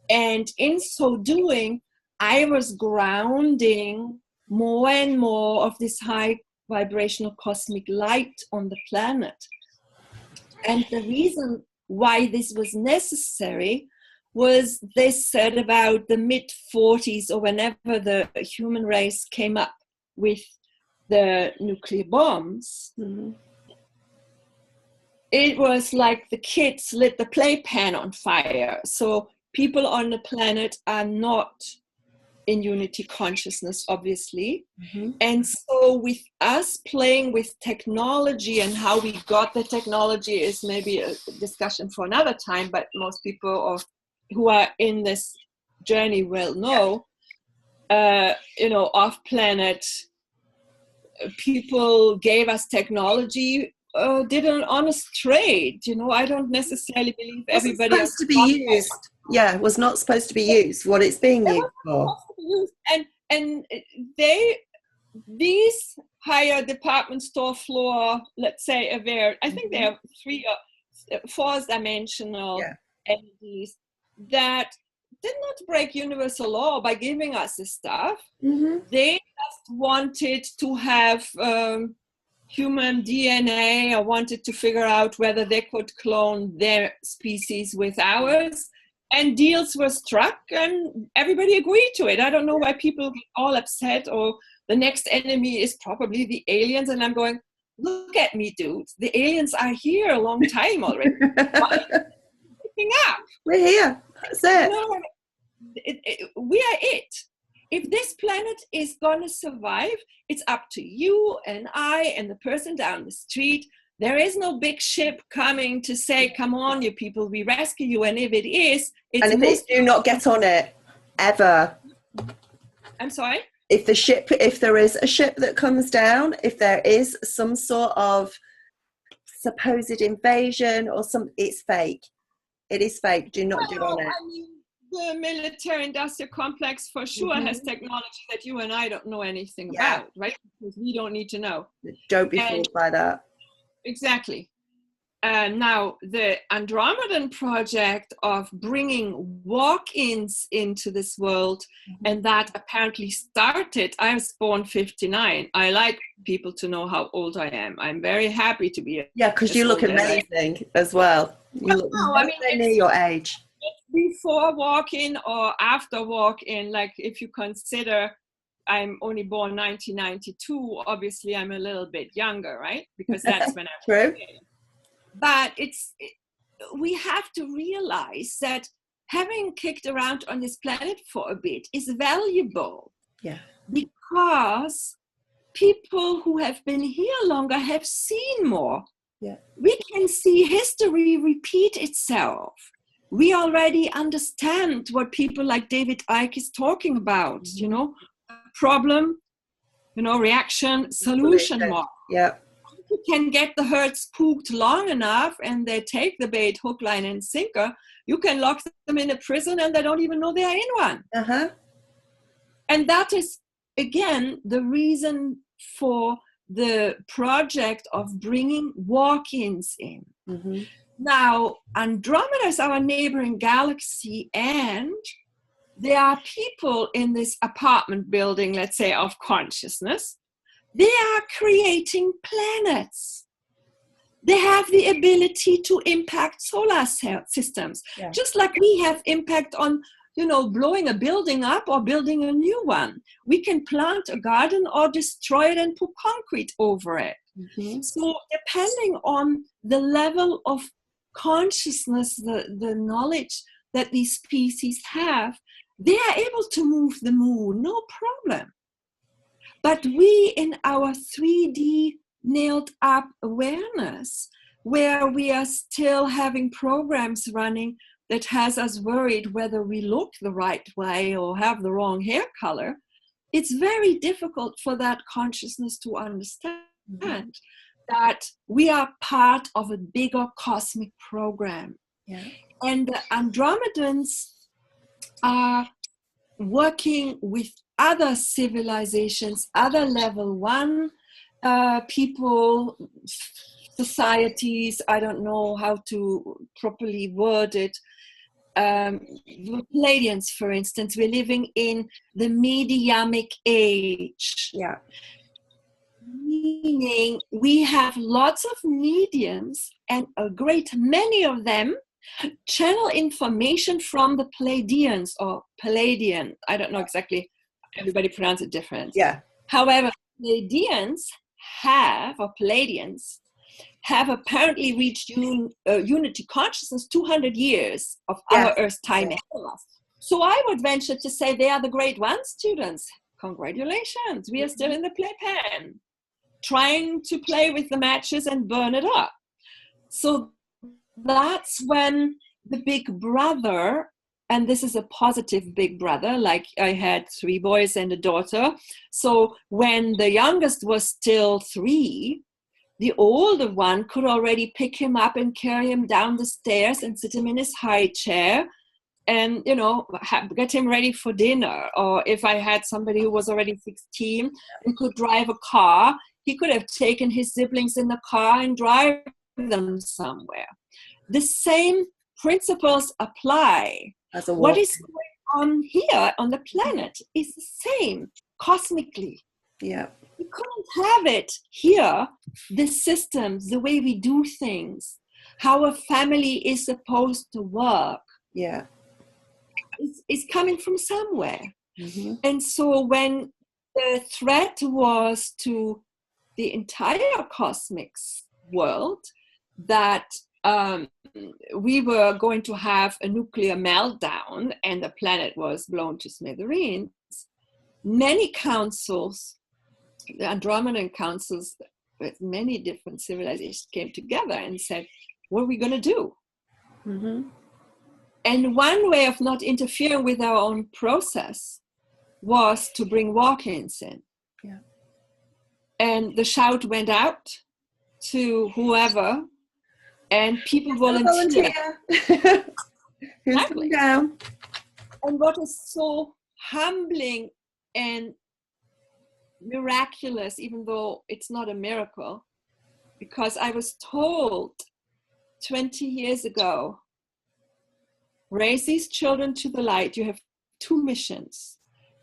And in so doing, I was grounding more and more of this high vibrational cosmic light on the planet. And the reason why this was necessary was, they said, about the mid-40s, or whenever the human race came up with the nuclear bombs, it was like the kids lit the playpen on fire. So people on the planet are not in unity consciousness, obviously. And so with us playing with technology and how we got the technology is maybe a discussion for another time, but most people who are in this journey will know, off planet, people gave us technology, did an honest trade. I don't necessarily believe everybody was supposed to be used. Yeah, was not supposed to be used. What it's being used for. And these higher department store floor, let's say, I think they are 3 or 4-dimensional entities that did not break universal law by giving us this stuff. They just wanted to have human DNA, or wanted to figure out whether they could clone their species with ours. And deals were struck and everybody agreed to it. I don't know why people get all upset, or the next enemy is probably the aliens. And I'm going, look at me, dude. The aliens are here a long time already. Picking up. We're here. That's it. We are it. If this planet is going to survive, it's up to you and I and the person down the street. There is no big ship coming to say, come on, you people, we rescue you. And if it is, do not get on it, ever. I'm sorry? If there is a ship that comes down, if there is some sort of supposed invasion or it's fake. It is fake. Do not get on it. I mean, the military-industrial complex for sure has technology that you and I don't know anything about, right? Because we don't need to know. Don't be fooled by that. Exactly. Now, the Andromedan project of bringing walk-ins into this world, and that apparently started, I was born 59. I like people to know how old I am. I'm very happy to be. Yeah, because you look amazing as well. You look near your age. Before walk-in or after walk-in, like if you consider I'm only born 1992, obviously I'm a little bit younger, right? Because that's when I was born. But we have to realize that having kicked around on this planet for a bit is valuable. Yeah. Because people who have been here longer have seen more. Yeah. We can see history repeat itself. We already understand what people like David Icke is talking about, problem, reaction, solution model. Yeah. You can get the herd spooked long enough and they take the bait, hook, line, and sinker. You can lock them in a prison and they don't even know they are in one. And that is, again, the reason for the project of bringing walk-ins in. Now, Andromeda is our neighboring galaxy, and there are people in this apartment building, let's say, of consciousness. They are creating planets. They have the ability to impact solar systems, just like we have impact on, blowing a building up or building a new one. We can plant a garden or destroy it and put concrete over it. So depending on the level of consciousness, the knowledge that these species have, they are able to move the moon, no problem. But we, in our 3D nailed up awareness, where we are still having programs running that has us worried whether we look the right way or have the wrong hair color, it's very difficult for that consciousness to understand that we are part of a bigger cosmic program. And the Andromedans are working with other civilizations, other level 1 people, societies, I don't know how to properly word it. Palladians, for instance, we're living in the mediumic age. Meaning we have lots of mediums, and a great many of them channel information from the Palladians or Palladian. I don't know exactly. Everybody pronounces it different. However, Palladians have apparently reached unity consciousness 200 years of our Earth's time ahead of us. So I would venture to say they are the grade 1 students. Congratulations, we are still in the playpen, trying to play with the matches and burn it up. So that's when the big brother, and this is a positive big brother, like I had 3 boys and a daughter. So when the youngest was still 3, the older one could already pick him up and carry him down the stairs and sit him in his high chair and, you know, get him ready for dinner. Or if I had somebody who was already 16 and could drive a car, he could have taken his siblings in the car and drive them somewhere. The same principles apply. What is going on here on the planet is the same cosmically. Yeah. We couldn't have it here. The systems, the way we do things, how a family is supposed to work. Yeah. It's coming from somewhere. And so when the threat was to the entire cosmic world, that we were going to have a nuclear meltdown and the planet was blown to smithereens, many councils, the Andromedan councils with many different civilizations came together and said, what are we going to do? And one way of not interfering with our own process was to bring walk-ins in. Yeah. And the shout went out to whoever, and people volunteered. Who's coming down? And what is so humbling and miraculous, even though it's not a miracle, because I was told 20 years ago, raise these children to the light. You have 2 missions.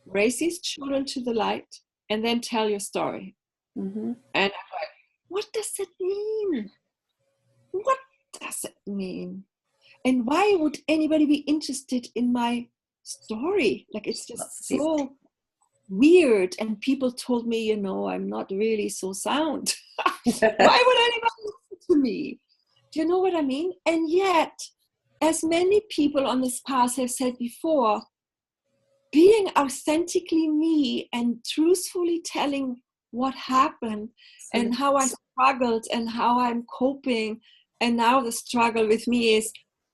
Raise these children to the light and then tell your story. And I'm like, what does it mean? What does it mean? And why would anybody be interested in my story? Like, it's just so weird. And people told me, you know, I'm not really so sound. Why would anybody listen to me? Do you know what I mean? And yet, as many people on this path have said before, being authentically me and truthfully telling what happened and how I struggled and how I'm coping. And now the struggle with me is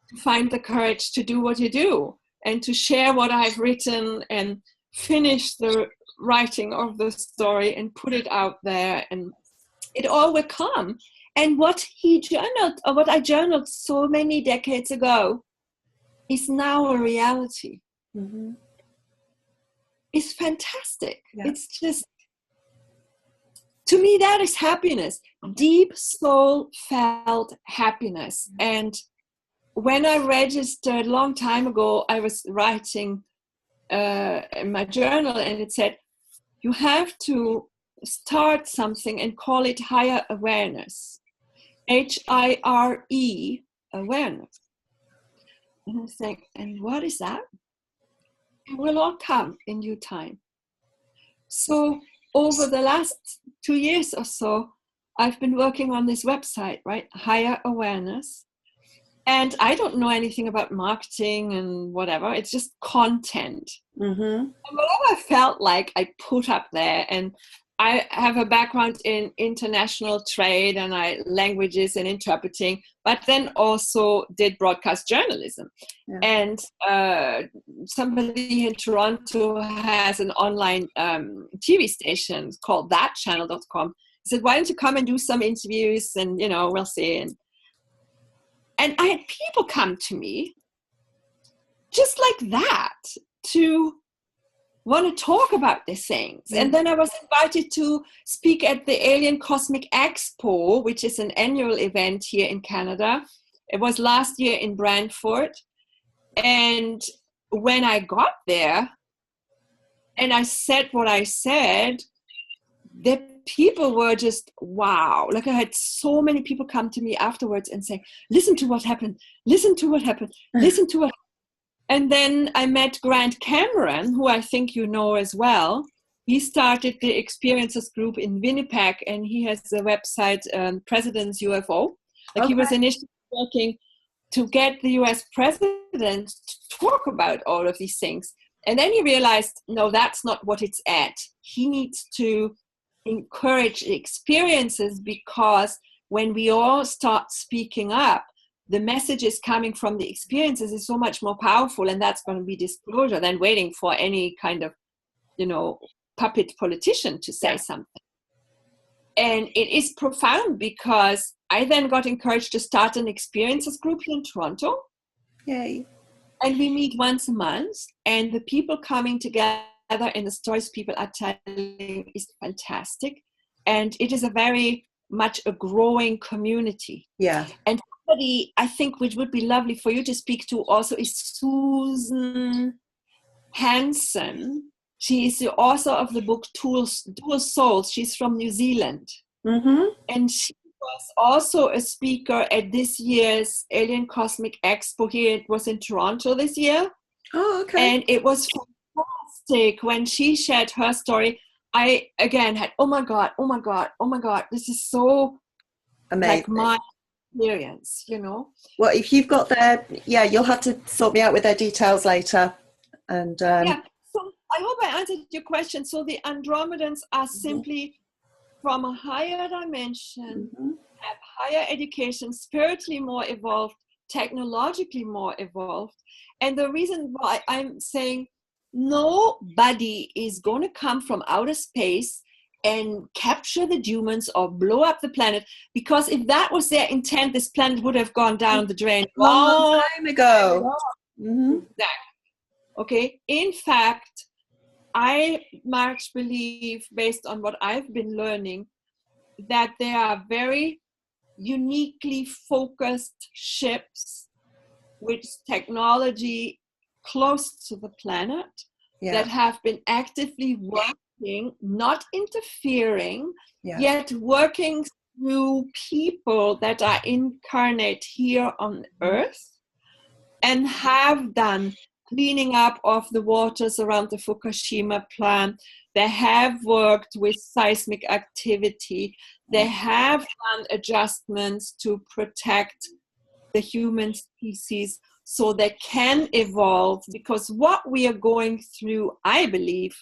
to find the courage to do what you do and to share what I've written and finish the writing of the story and put it out there, and it all will come. And what he journaled, or what I journaled so many decades ago, is now a reality. It's fantastic. Yeah. It's just, to me, that is happiness, deep soul felt happiness. And when I registered a long time ago, I was writing in my journal, and it said, you have to start something and call it higher awareness. HIRE, awareness. And I think, and what is that? It will all come in due time. So over the last 2 years or so, I've been working on this website, right? Higher awareness. And I don't know anything about marketing and whatever. It's just content. And whatever I felt like, I put up there. And I have a background in international trade and languages and interpreting, but then also did broadcast journalism. Yeah. And somebody in Toronto has an online TV station called thatchannel.com. He said, why don't you come and do some interviews, and, you know, we'll see. And I had people come to me just like that to want to talk about these things. And then I was invited to speak at the Alien Cosmic Expo, which is an annual event here in Canada. It was last year in Brantford. And when I got there and I said what I said, the people were just, wow. Like, I had so many people come to me afterwards and say, listen to what happened, listen to what happened, listen to what happened. And then I met Grant Cameron, who I think you know as well. He started the Experiences group in Winnipeg, and he has the website President's UFO. He was initially working to get the US president confidence to talk about all of these things. And then he realized, no, that's not what it's at. He needs to encourage experiences, because when we all start speaking up, the messages coming from the experiences is so much more powerful, and that's going to be disclosure than waiting for any kind of, puppet politician to say something. And it is profound, because I then got encouraged to start an experiences group here in Toronto. Yay. And we meet once a month, and the people coming together and the stories people are telling is fantastic. And it is a very much a growing community. Yeah. And somebody I think which would be lovely for you to speak to also is Susan Hansen. She is the author of the book Dual Souls. She's from New Zealand. Mm-hmm. And she was also a speaker at this year's Alien Cosmic Expo here. It was in Toronto this year. Oh, okay. And it was fantastic when she shared her story. I, again, had, oh my God, this is so amazing. like my experience, Well, if you've got their, you'll have to sort me out with their details later. And yeah, so I hope I answered your question. So the Andromedans are simply from a higher dimension, have higher education, spiritually more evolved, technologically more evolved. And the reason why I'm saying nobody is going to come from outer space and capture the humans or blow up the planet, because if that was their intent, this planet would have gone down the drain long time ago. Exactly. Okay. In fact, I much believe, based on what I've been learning, that there are very uniquely focused ships with technology close to the planet that have been actively working, not interfering, yet working through people that are incarnate here on Earth, and have done cleaning up of the waters around the Fukushima plant. They have worked with seismic activity. They have done adjustments to protect the human species so they can evolve, because what we are going through, I believe,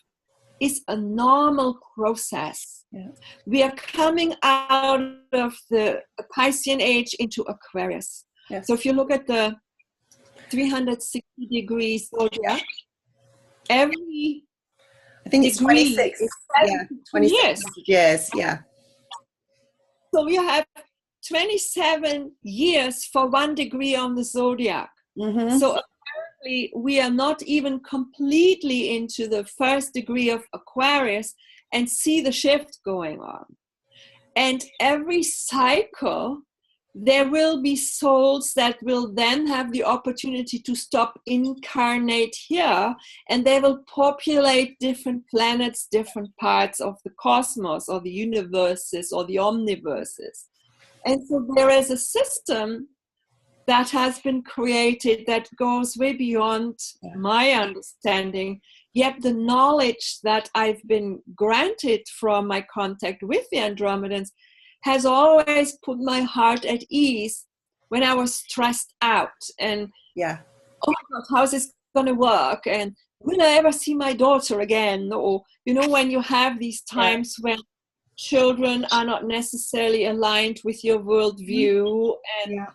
is a normal process. Yeah. We are coming out of the Piscean age into Aquarius. Yes. So if you look at the 360 degrees zodiac, every I think it's 26. 26 years. Yeah. So we have 27 years for 1 degree on the zodiac. Mm-hmm. So apparently we are not even completely into the first degree of Aquarius and see the shift going on. And every cycle, there will be souls that will then have the opportunity to stop incarnate here, and they will populate different planets, different parts of the cosmos or the universes or the omniverses. And so there is a system that has been created that goes way beyond my understanding, yet the knowledge that I've been granted from my contact with the Andromedans has always put my heart at ease when I was stressed out and, oh my God, how's this going to work? And will I ever see my daughter again? Or, when you have these times when children are not necessarily aligned with your worldview, and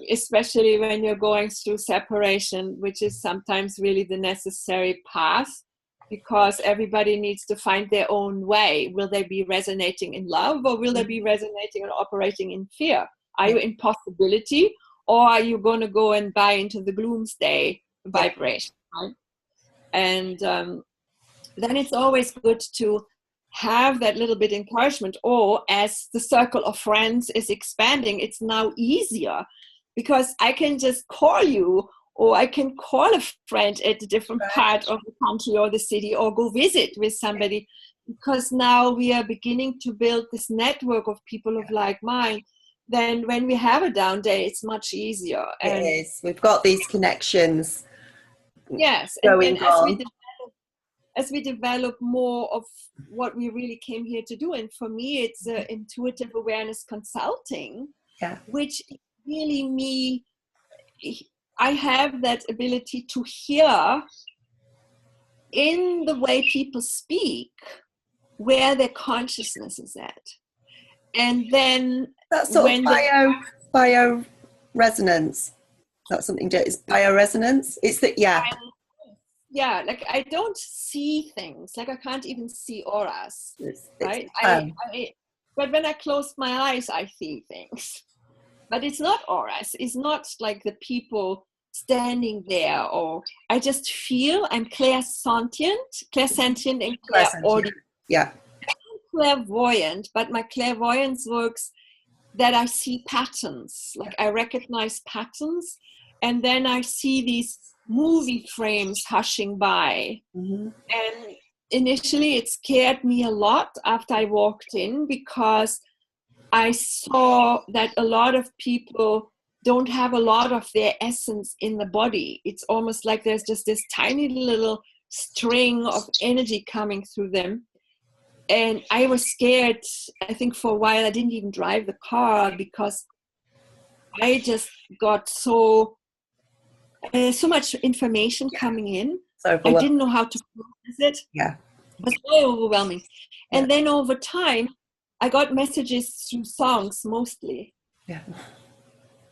especially when you're going through separation, which is sometimes really the necessary path, because everybody needs to find their own way. Will they be resonating in love, or will they be resonating and operating in fear? Are you in possibility, or are you going to go and buy into the gloomsday vibration? Right? And then it's always good to have that little bit encouragement, or as the circle of friends is expanding, it's now easier because I can just call you, or I can call a friend at a different part of the country or the city, or go visit with somebody, because now we are beginning to build this network of people of like mind. Then when we have a down day, it's much easier. It is. We've got these connections. Yes. And as we develop more of what we really came here to do, and for me, it's intuitive awareness consulting, which is really me I have that ability to hear in the way people speak where their consciousness is at. And then That's sort of bio resonance. That's something that is bioresonance. It's that, yeah, like I don't see things, like I can't even see auras, right? But when I close my eyes, I see things. But it's not auras. It's not like the people standing there, or I just feel I'm clairsentient and clairaudient. Yeah. I'm clairvoyant, but my clairvoyance works that I see patterns, like I recognize patterns, and then I see these movie frames hushing by. Mm-hmm. And initially it scared me a lot after I walked in, because I saw that a lot of people don't have a lot of their essence in the body. It's almost like there's just this tiny little string of energy coming through them. And I was scared, I think for a while I didn't even drive the car, because I just got so much information coming in. I didn't know how to process it. Yeah. It was very overwhelming. Yeah. And then over time, I got messages through songs mostly. Yeah.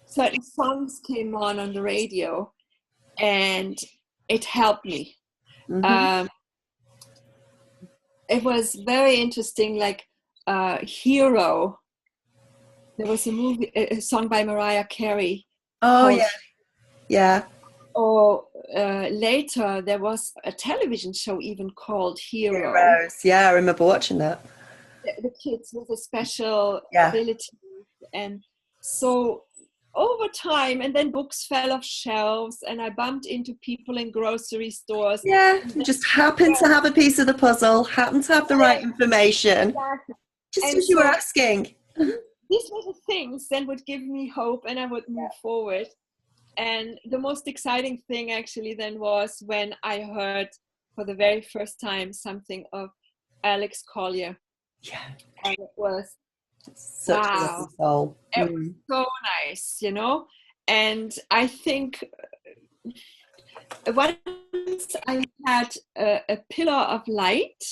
Certain songs came on the radio, and it helped me. Mm-hmm. It was very interesting, like Hero. There was a song by Mariah Carey. Oh, yeah. Yeah. Or later, there was a television show even called Hero. Heroes. Yeah, I remember watching that. The kids with a special ability. And so over time, and then books fell off shelves, and I bumped into people in grocery stores. Yeah, you just happened to have a piece of the puzzle, happened to have the right information. Exactly. Just and as you were asking. These little things then would give me hope, and I would move forward. And the most exciting thing actually then was when I heard for the very first time something of Alex Collier. Yeah. And it was such a lovely soul. It was so nice, you know. And I think once I had a pillar of light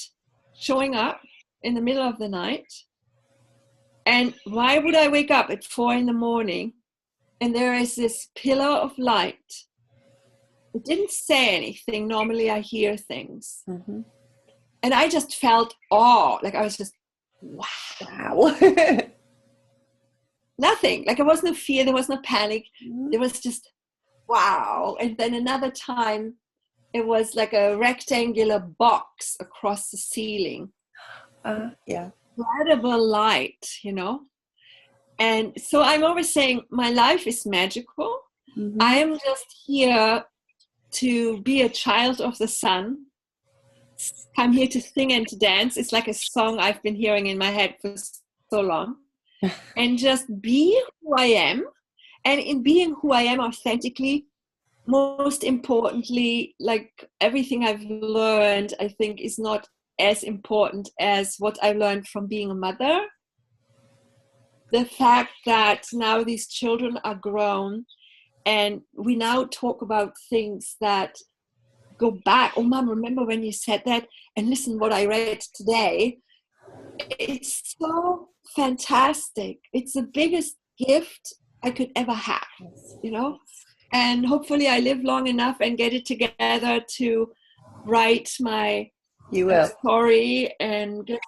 showing up in the middle of the night. And why would I wake up at 4 a.m? And there is this pillar of light. It didn't say anything. Normally I hear things. Mm-hmm. And I just felt awe. Like I was just, wow. Nothing. Like there was no fear. There was no panic. Mm-hmm. There was just, wow. And then another time, it was like a rectangular box across the ceiling. Yeah. Incredible light, you know. And so I'm always saying my life is magical. Mm-hmm. I am just here to be a child of the sun. I'm here to sing and to dance. It's like a song I've been hearing in my head for so long. And just be who I am. And in being who I am authentically, most importantly, like everything I've learned, I think is not as important as what I learned from being a mother. The fact that now these children are grown and we now talk about things that go back. Oh, Mom, remember when you said that? And listen what I read today. It's so fantastic. It's the biggest gift I could ever have, you know? And hopefully I live long enough and get it together to write my story and get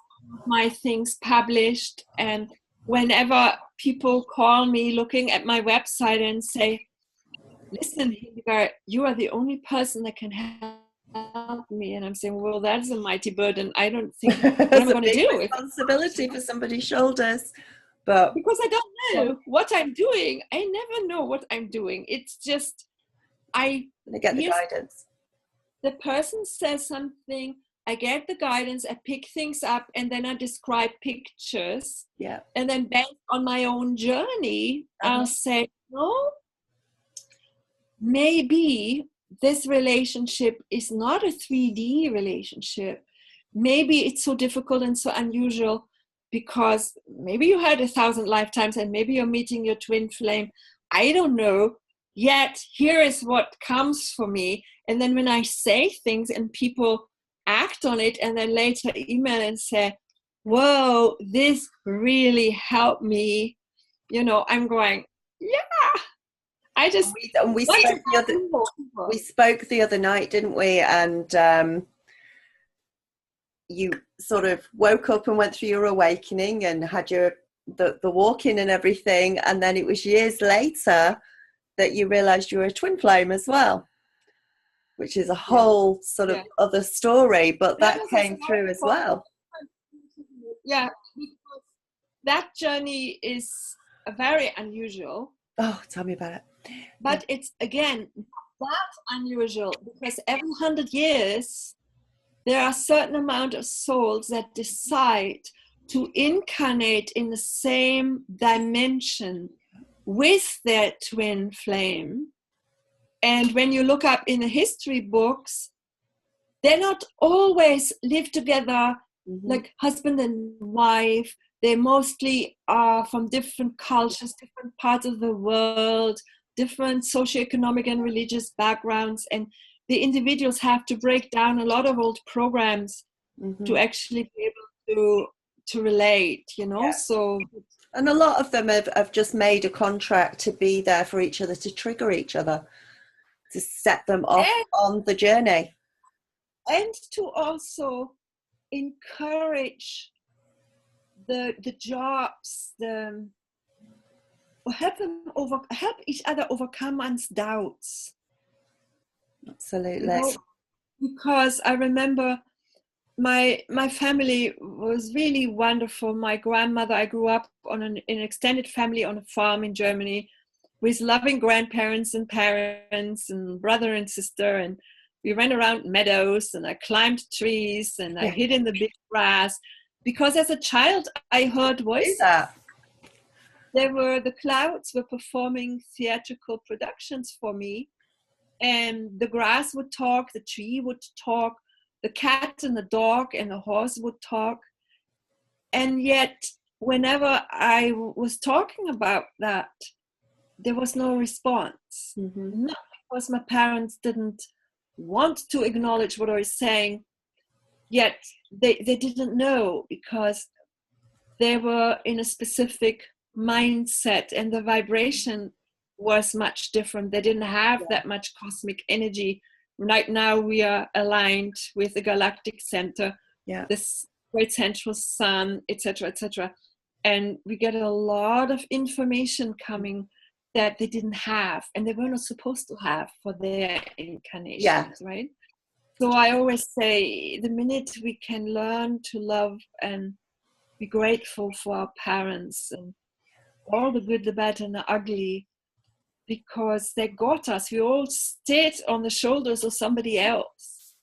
my things published. And whenever people call me looking at my website and say, listen, Hildegard, you are the only person that can help me. And I'm saying, well, that's a mighty burden. I don't think, what am I going to do? Responsibility for somebody's shoulders. But because I don't know what I'm doing. I never know what I'm doing. It's just, I get the guidance. The person says something, I get the guidance, I pick things up, and then I describe pictures. Yeah. And then based on my own journey, I'll say, no, maybe this relationship is not a 3D relationship. Maybe it's so difficult and so unusual because maybe you had 1,000 lifetimes and maybe you're meeting your twin flame. I don't know, yet here is what comes for me. And then when I say things and people act on it and then later email and say, whoa, this really helped me, I'm going, yeah. I just we spoke the other night, didn't we? And you sort of woke up and went through your awakening and had the walk-in and everything, and then it was years later that you realized you were a twin flame as well, which is a whole sort of other story, but that came through as well. Yeah, because that journey is very unusual. Oh, tell me about it. But it's, again, that unusual because every 100 years there are a certain amount of souls that decide to incarnate in the same dimension with their twin flame. And when you look up in the history books, they not always live together like husband and wife. They mostly are from different cultures, different parts of the world, different socioeconomic and religious backgrounds. And the individuals have to break down a lot of old programs to actually be able to relate, So, and a lot of them have just made a contract to be there for each other, to trigger each other, to set them off on the journey. And to also encourage the jobs, help each other overcome one's doubts. Absolutely. Because I remember my family was really wonderful. My grandmother, I grew up on an extended family on a farm in Germany with loving grandparents and parents and brother and sister, and we ran around meadows and I climbed trees and I hid in the big grass because as a child I heard voices. The clouds were performing theatrical productions for me, and the grass would talk, the tree would talk, the cat and the dog and the horse would talk. And yet, whenever I was talking about that, there was no response. Not because my parents didn't want to acknowledge what I was saying, yet they didn't know because they were in a specific mindset and the vibration was much different. They didn't have that much cosmic energy. Right now we are aligned with the galactic center, this great central sun, etc., etc. And we get a lot of information coming that they didn't have and they were not supposed to have for their incarnations, right? So I always say the minute we can learn to love and be grateful for our parents and all the good, the bad, and the ugly, because they got us. We all stood on the shoulders of somebody else.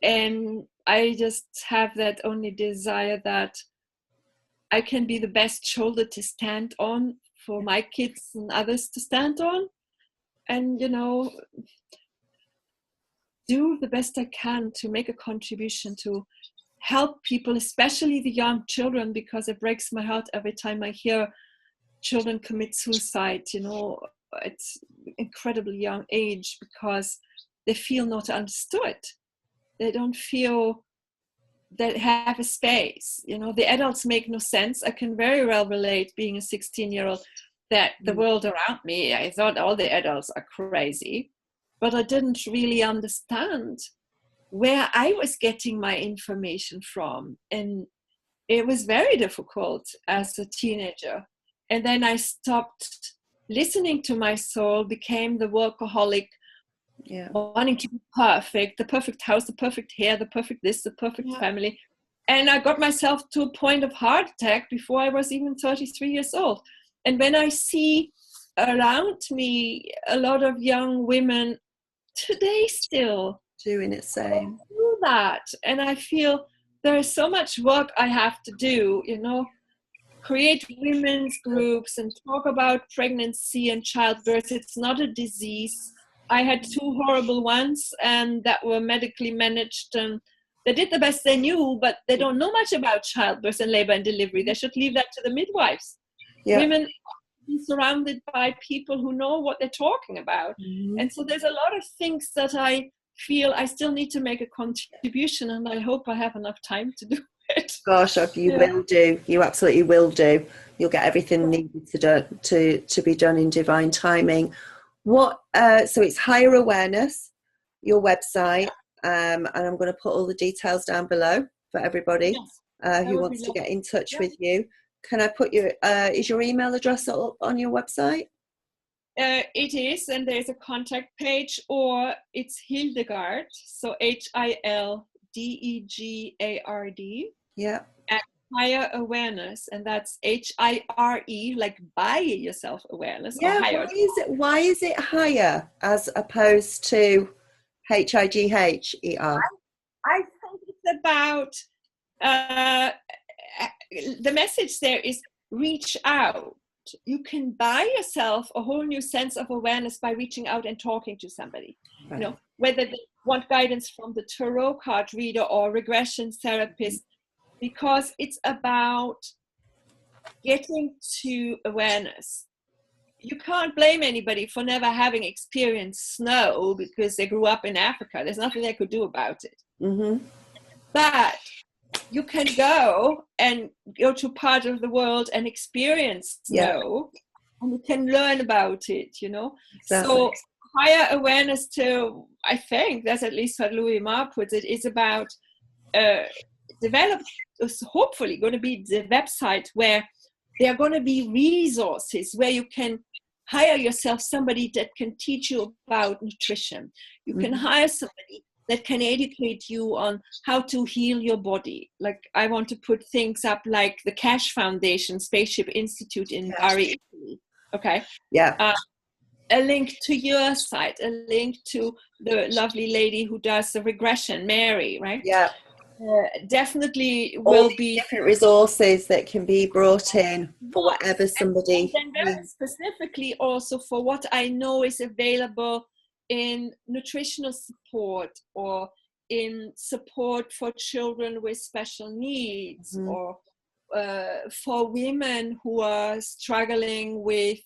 And I just have that only desire that I can be the best shoulder to stand on for my kids and others to stand on. And, do the best I can to make a contribution to help people, especially the young children, because it breaks my heart every time I hear children commit suicide, it's incredibly young age because they feel not understood. They don't feel they have a space. The adults make no sense. I can very well relate being a 16-year-old that the world around me, I thought all the adults are crazy, but I didn't really understand where I was getting my information from. And it was very difficult as a teenager. And then I stopped listening to my soul, became the workaholic, wanting to be perfect, the perfect house, the perfect hair, the perfect this, the perfect family. And I got myself to a point of heart attack before I was even 33 years old. And when I see around me a lot of young women today still doing it same, do that, and I feel there is so much work I have to do, create women's groups and talk about pregnancy and childbirth. It's not a disease. I had 2 horrible ones and that were medically managed, and they did the best they knew, but they don't know much about childbirth and labor and delivery. They should leave that to the midwives. Women be surrounded by people who know what they're talking about. Mm-hmm. And so there's a lot of things that I feel I still need to make a contribution, and I hope I have enough time to do it. Gosh, you will do. You absolutely will do. You'll get everything needed to be done in divine timing. So it's Higher Awareness, your website, and I'm going to put all the details down below for everybody who wants to get in touch with you. Can I put is your email address up on your website? It is, and there's a contact page, or it's Hildegard, so Hildegard, yeah, at Higher Awareness, and that's HIRE, like by yourself awareness. Yeah, or higher. Why is it higher as opposed to HIGHER? I think it's about the message there is reach out. You can buy yourself a whole new sense of awareness by reaching out and talking to somebody. Right. You know, whether they want guidance from the tarot card reader or regression therapist, because it's about getting to awareness. You can't blame anybody for never having experienced snow because they grew up in Africa. There's nothing they could do about it. Mm-hmm. But you can go to part of the world and experience snow, and you can learn about it, you know. Exactly. So higher awareness too, I think that's at least what Louis Ma puts it, is about hopefully going to be the website where there are going to be resources where you can hire yourself somebody that can teach you about nutrition. You can hire somebody that can educate you on how to heal your body. Like I want to put things up like the Cash Foundation Spaceship Institute in Bari, Italy. Okay. Yeah. A link to your site, a link to the lovely lady who does the regression, Mary, right? Yeah. Definitely will be different resources that can be brought in for whatever somebody. And then very specifically also for what I know is available in nutritional support or in support for children with special needs, or for women who are struggling with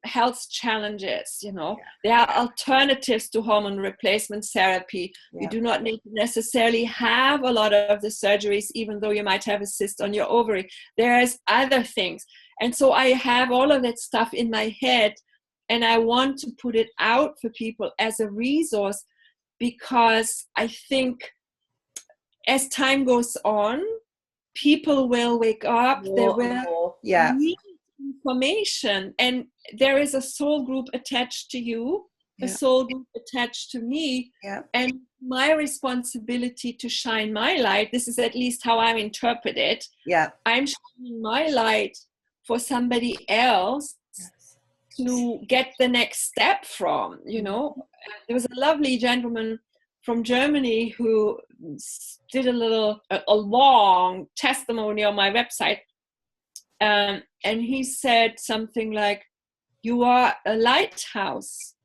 health challenges. You know, there are alternatives to hormone replacement therapy. You do not need to necessarily have a lot of the surgeries, even though you might have a cyst on your ovary. There's other things. And so I have all of that stuff in my head, and I want to put it out for people as a resource, because I think as time goes on, people will wake up, they will need information, and there is a soul group attached to you, a soul group attached to me, and my responsibility to shine my light. This is at least how I interpret it. I'm shining my light for somebody else to get the next step from, you know. There was a lovely gentleman from Germany who did a long testimony on my website. And he said something like, you are a lighthouse.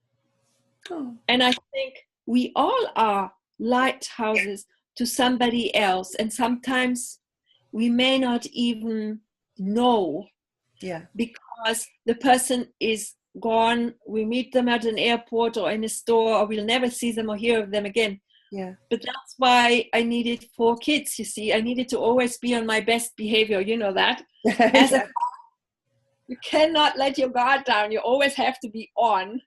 And I think we all are lighthouses to somebody else. And sometimes we may not even know, because the person is gone. We meet them at an airport or in a store, or we'll never see them or hear of them again. But that's why I needed 4 kids, you see. I needed to always be on my best behavior, you know that. You cannot let your guard down. You always have to be on.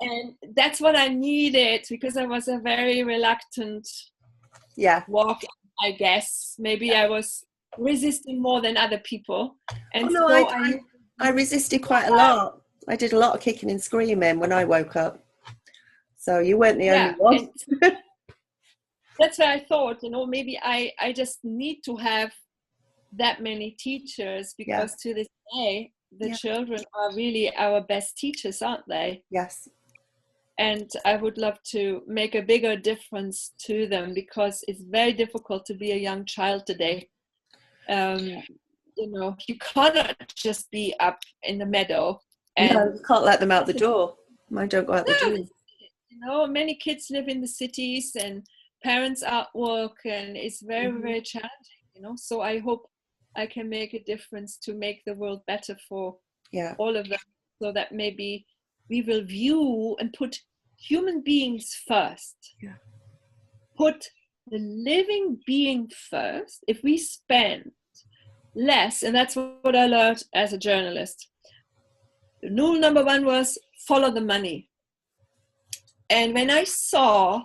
And that's what I needed, because I was a very reluctant walk, I guess. Maybe I was resisting more than other people. And I resisted quite a lot. I did a lot of kicking and screaming when I woke up. So you weren't the only one. That's why I thought, you know, maybe I just need to have that many teachers, because to this day, the children are really our best teachers, aren't they? Yes. And I would love to make a bigger difference to them, because it's very difficult to be a young child today. You know, you cannot just be up in the meadow. And no, you can't let them out the door. Mine don't go out the door. You know, many kids live in the cities and parents are at work, and it's very, very challenging, you know. So I hope I can make a difference to make the world better for Yeah. all of them, so that maybe we will view and put human beings first. Yeah. Put the living being first. If we spend less, and that's what I learned as a journalist. The rule number one was follow the money. And when I saw,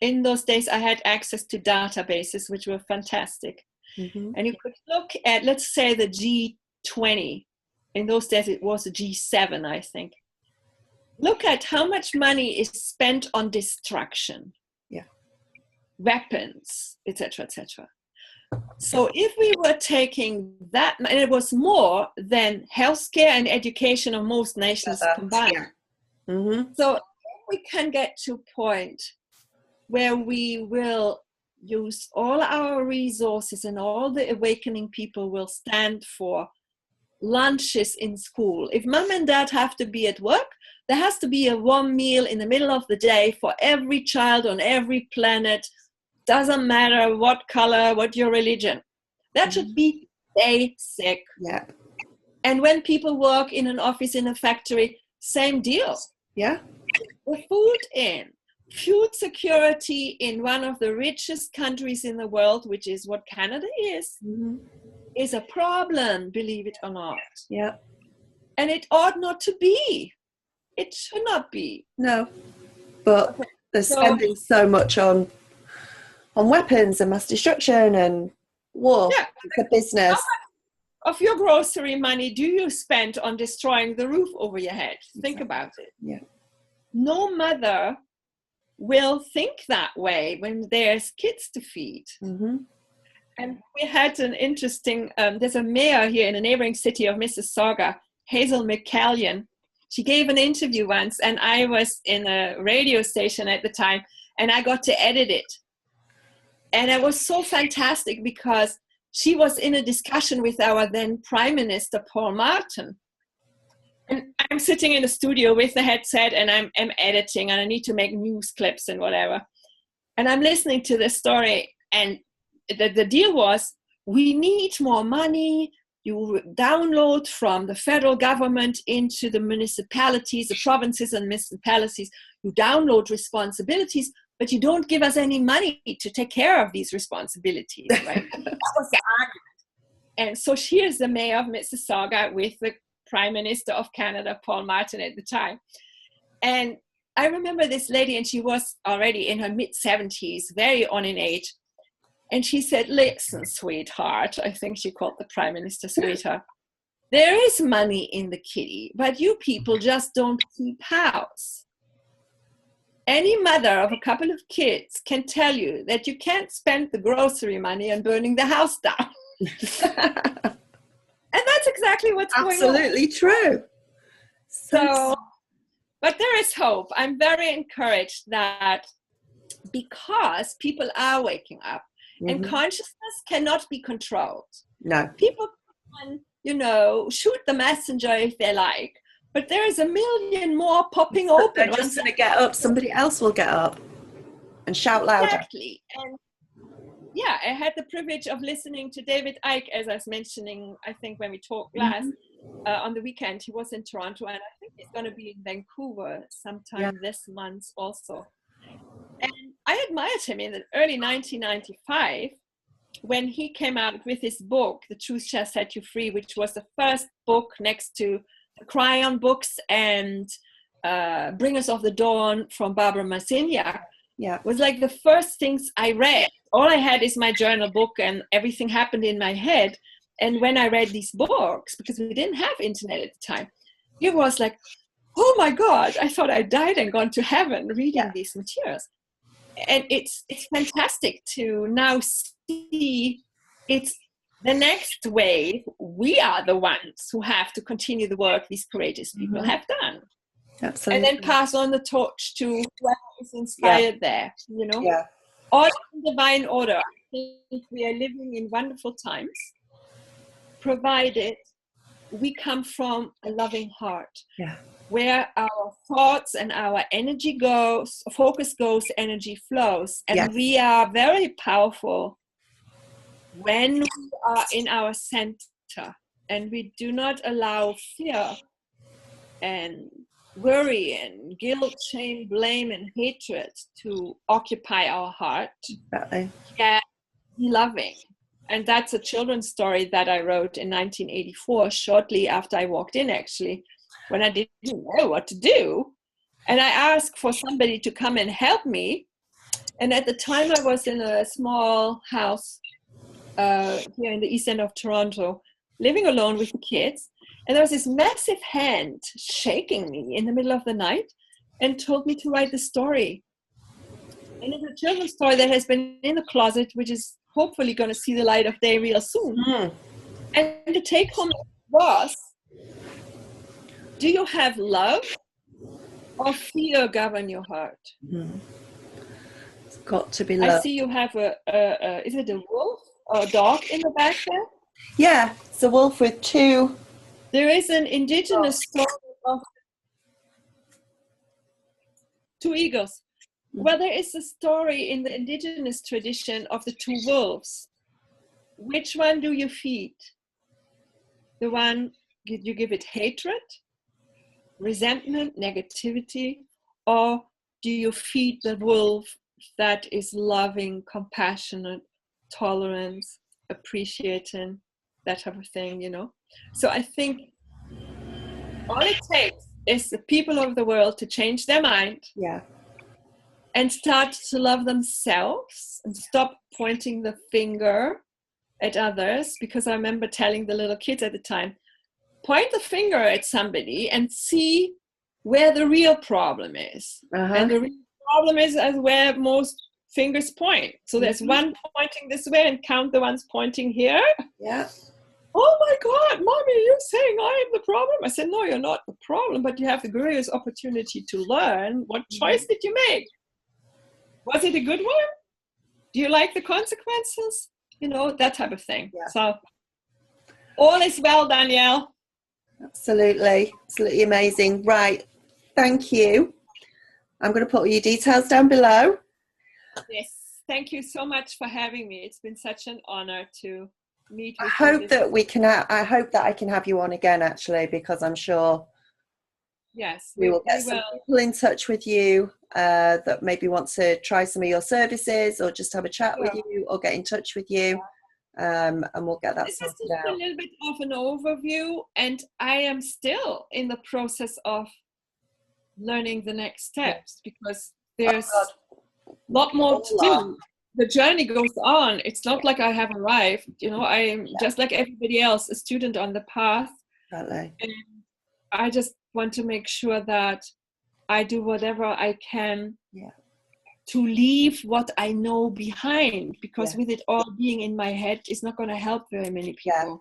in those days I had access to databases, which were fantastic. Mm-hmm. And you could look at, let's say, the G20. In those days it was the G7, I think. Look at how much money is spent on destruction. Yeah. Weapons, etc., etc. So if we were taking that, and it was more than healthcare and education of most nations combined. Yeah. Mm-hmm. So if we can get to a point where we will use all our resources, and all the awakening people will stand for lunches in school. If mom and dad have to be at work, there has to be a warm meal in the middle of the day for every child on every planet. Doesn't matter what color, what your religion. That should be basic. Yeah. And when people work in an office, in a factory, same deal. Yeah. The food in. Food security in one of the richest countries in the world, which is what Canada is, Mm-hmm. is a problem, believe it or not. Yeah. And it ought not to be. It should not be. No. But they're spending so much on weapons and mass destruction and war. Yeah. It's a business. Of your grocery money do you spend on destroying the roof over your head? Think about it. Yeah. No mother will think that way when there's kids to feed. Mm-hmm. And we had an interesting, there's a mayor here in a neighboring city of Mississauga, Hazel McCallion. She gave an interview once, and I was in a radio station at the time, and I got to edit it. And it was so fantastic because she was in a discussion with our then Prime Minister, Paul Martin. And I'm sitting in the studio with the headset, and I'm editing, and I need to make news clips and whatever. And I'm listening to the story, and the deal was, we need more money. You download from the federal government into the municipalities, the provinces and municipalities. You download responsibilities, but you don't give us any money to take care of these responsibilities, right? That was the argument. And so here's the mayor of Mississauga with the Prime Minister of Canada, Paul Martin, at the time. And I remember this lady, and she was already in her mid-70s, very on in age. And she said, listen, sweetheart, I think she called the Prime Minister sweetheart, there is money in the kitty, but you people just don't keep house. Any mother of a couple of kids can tell you that you can't spend the grocery money on burning the house down. And that's exactly what's going on. Absolutely true. So, but there is hope. I'm very encouraged that because people are waking up, and consciousness cannot be controlled. No. People can, shoot the messenger if they like, but there is a million more popping open. They're just going to get up. Somebody else will get up and shout louder. Exactly. And yeah, I had the privilege of listening to David Icke, as I was mentioning, I think when we talked last, on the weekend. He was in Toronto, and I think he's going to be in Vancouver sometime this month also. And I admired him in the early 1995 when he came out with his book, The Truth Shall Set You Free, which was the first book next to the Cryon books and Bringers of the Dawn from Barbara Marciniak. Yeah. Was like the first things I read. All I had is my journal book, and everything happened in my head. And when I read these books, because we didn't have internet at the time, it was like, oh my God, I thought I died and gone to heaven reading these materials. And it's fantastic to now see it's the next wave. We are the ones who have to continue the work these courageous people have done. Absolutely. And then pass on the torch to whoever is inspired there, Yeah. All in divine order. I think we are living in wonderful times, provided we come from a loving heart. Yeah. Where our thoughts and our energy goes, focus goes, energy flows. And we are very powerful when we are in our center and we do not allow fear and worry and guilt, shame, blame, and hatred to occupy our heart, yeah, be loving. And that's a children's story that I wrote in 1984, shortly after I walked in, actually, when I didn't know what to do. And I asked for somebody to come and help me. And at the time I was in a small house here in the east end of Toronto, living alone with the kids. And there was this massive hand shaking me in the middle of the night and told me to write the story. And it's a children's story that has been in the closet, which is hopefully going to see the light of day real soon. And the take home was, do you have love or fear govern your heart? It's got to be love. I see you have is it a wolf or a dog in the back there? Yeah, it's a wolf with two. There is an indigenous story of 2 eagles. Well, there is a story in the indigenous tradition of the 2 wolves. Which one do you feed? The one you give it hatred, resentment, negativity, or do you feed the wolf that is loving, compassionate, tolerance, appreciating, that type of thing, you know? So I think all it takes is the people of the world to change their mind. Yeah. And start to love themselves and stop pointing the finger at others. Because I remember telling the little kids at the time, point the finger at somebody and see where the real problem is. And the real problem is where most fingers point. So there's one pointing this way and count the ones pointing here. Yeah. Oh my God, Mommy, you're saying I am the problem? I said, no, you're not the problem, but you have the greatest opportunity to learn. What choice did you make? Was it a good one? Do you like the consequences? You know, that type of thing. Yeah. So all is well, Danielle. Absolutely. Absolutely amazing. Right. Thank you. I'm going to put all your details down below. Yes. Thank you so much for having me. It's been such an honor to meet with you. I hope that I can have you on again, actually, because I'm sure we will get some people in touch with you that maybe want to try some of your services or just have a chat with you or get in touch with you, and we'll get that sorted out. This is just a little bit of an overview, and I am still in the process of learning the next steps because there's a lot more to do. The journey goes on. It's not like I have arrived. You know, I am just like everybody else, a student on the path. Totally. And I just want to make sure that I do whatever I can to leave what I know behind, because with it all being in my head is not going to help very many people.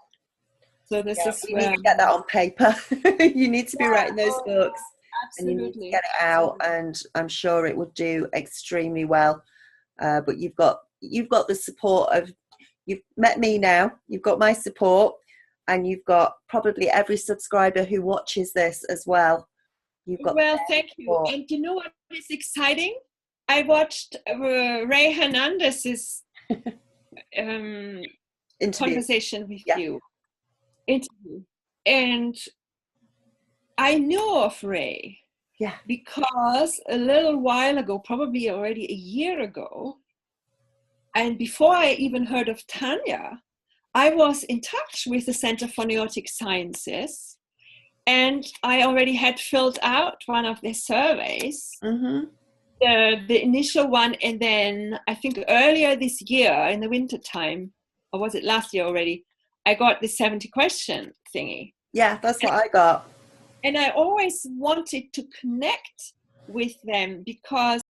So this is you need to get that on paper. You need to be writing those books. Absolutely. And you need to get it out, and I'm sure it would do extremely well. But you've got the support of, you've met me now, you've got my support, and you've got probably every subscriber who watches this as well. Thank you. And you know what is exciting? I watched Ray Hernandez's conversation with you. Interview. And I know of Ray. Yeah. Because a little while ago, probably already a year ago, and before I even heard of Tanya, I was in touch with the Center for Neotic Sciences, and I already had filled out one of their surveys, the initial one, and then I think earlier this year in the winter time, or was it last year already, I got the 70 question thingy. Yeah, that's what I got. And I always wanted to connect with them because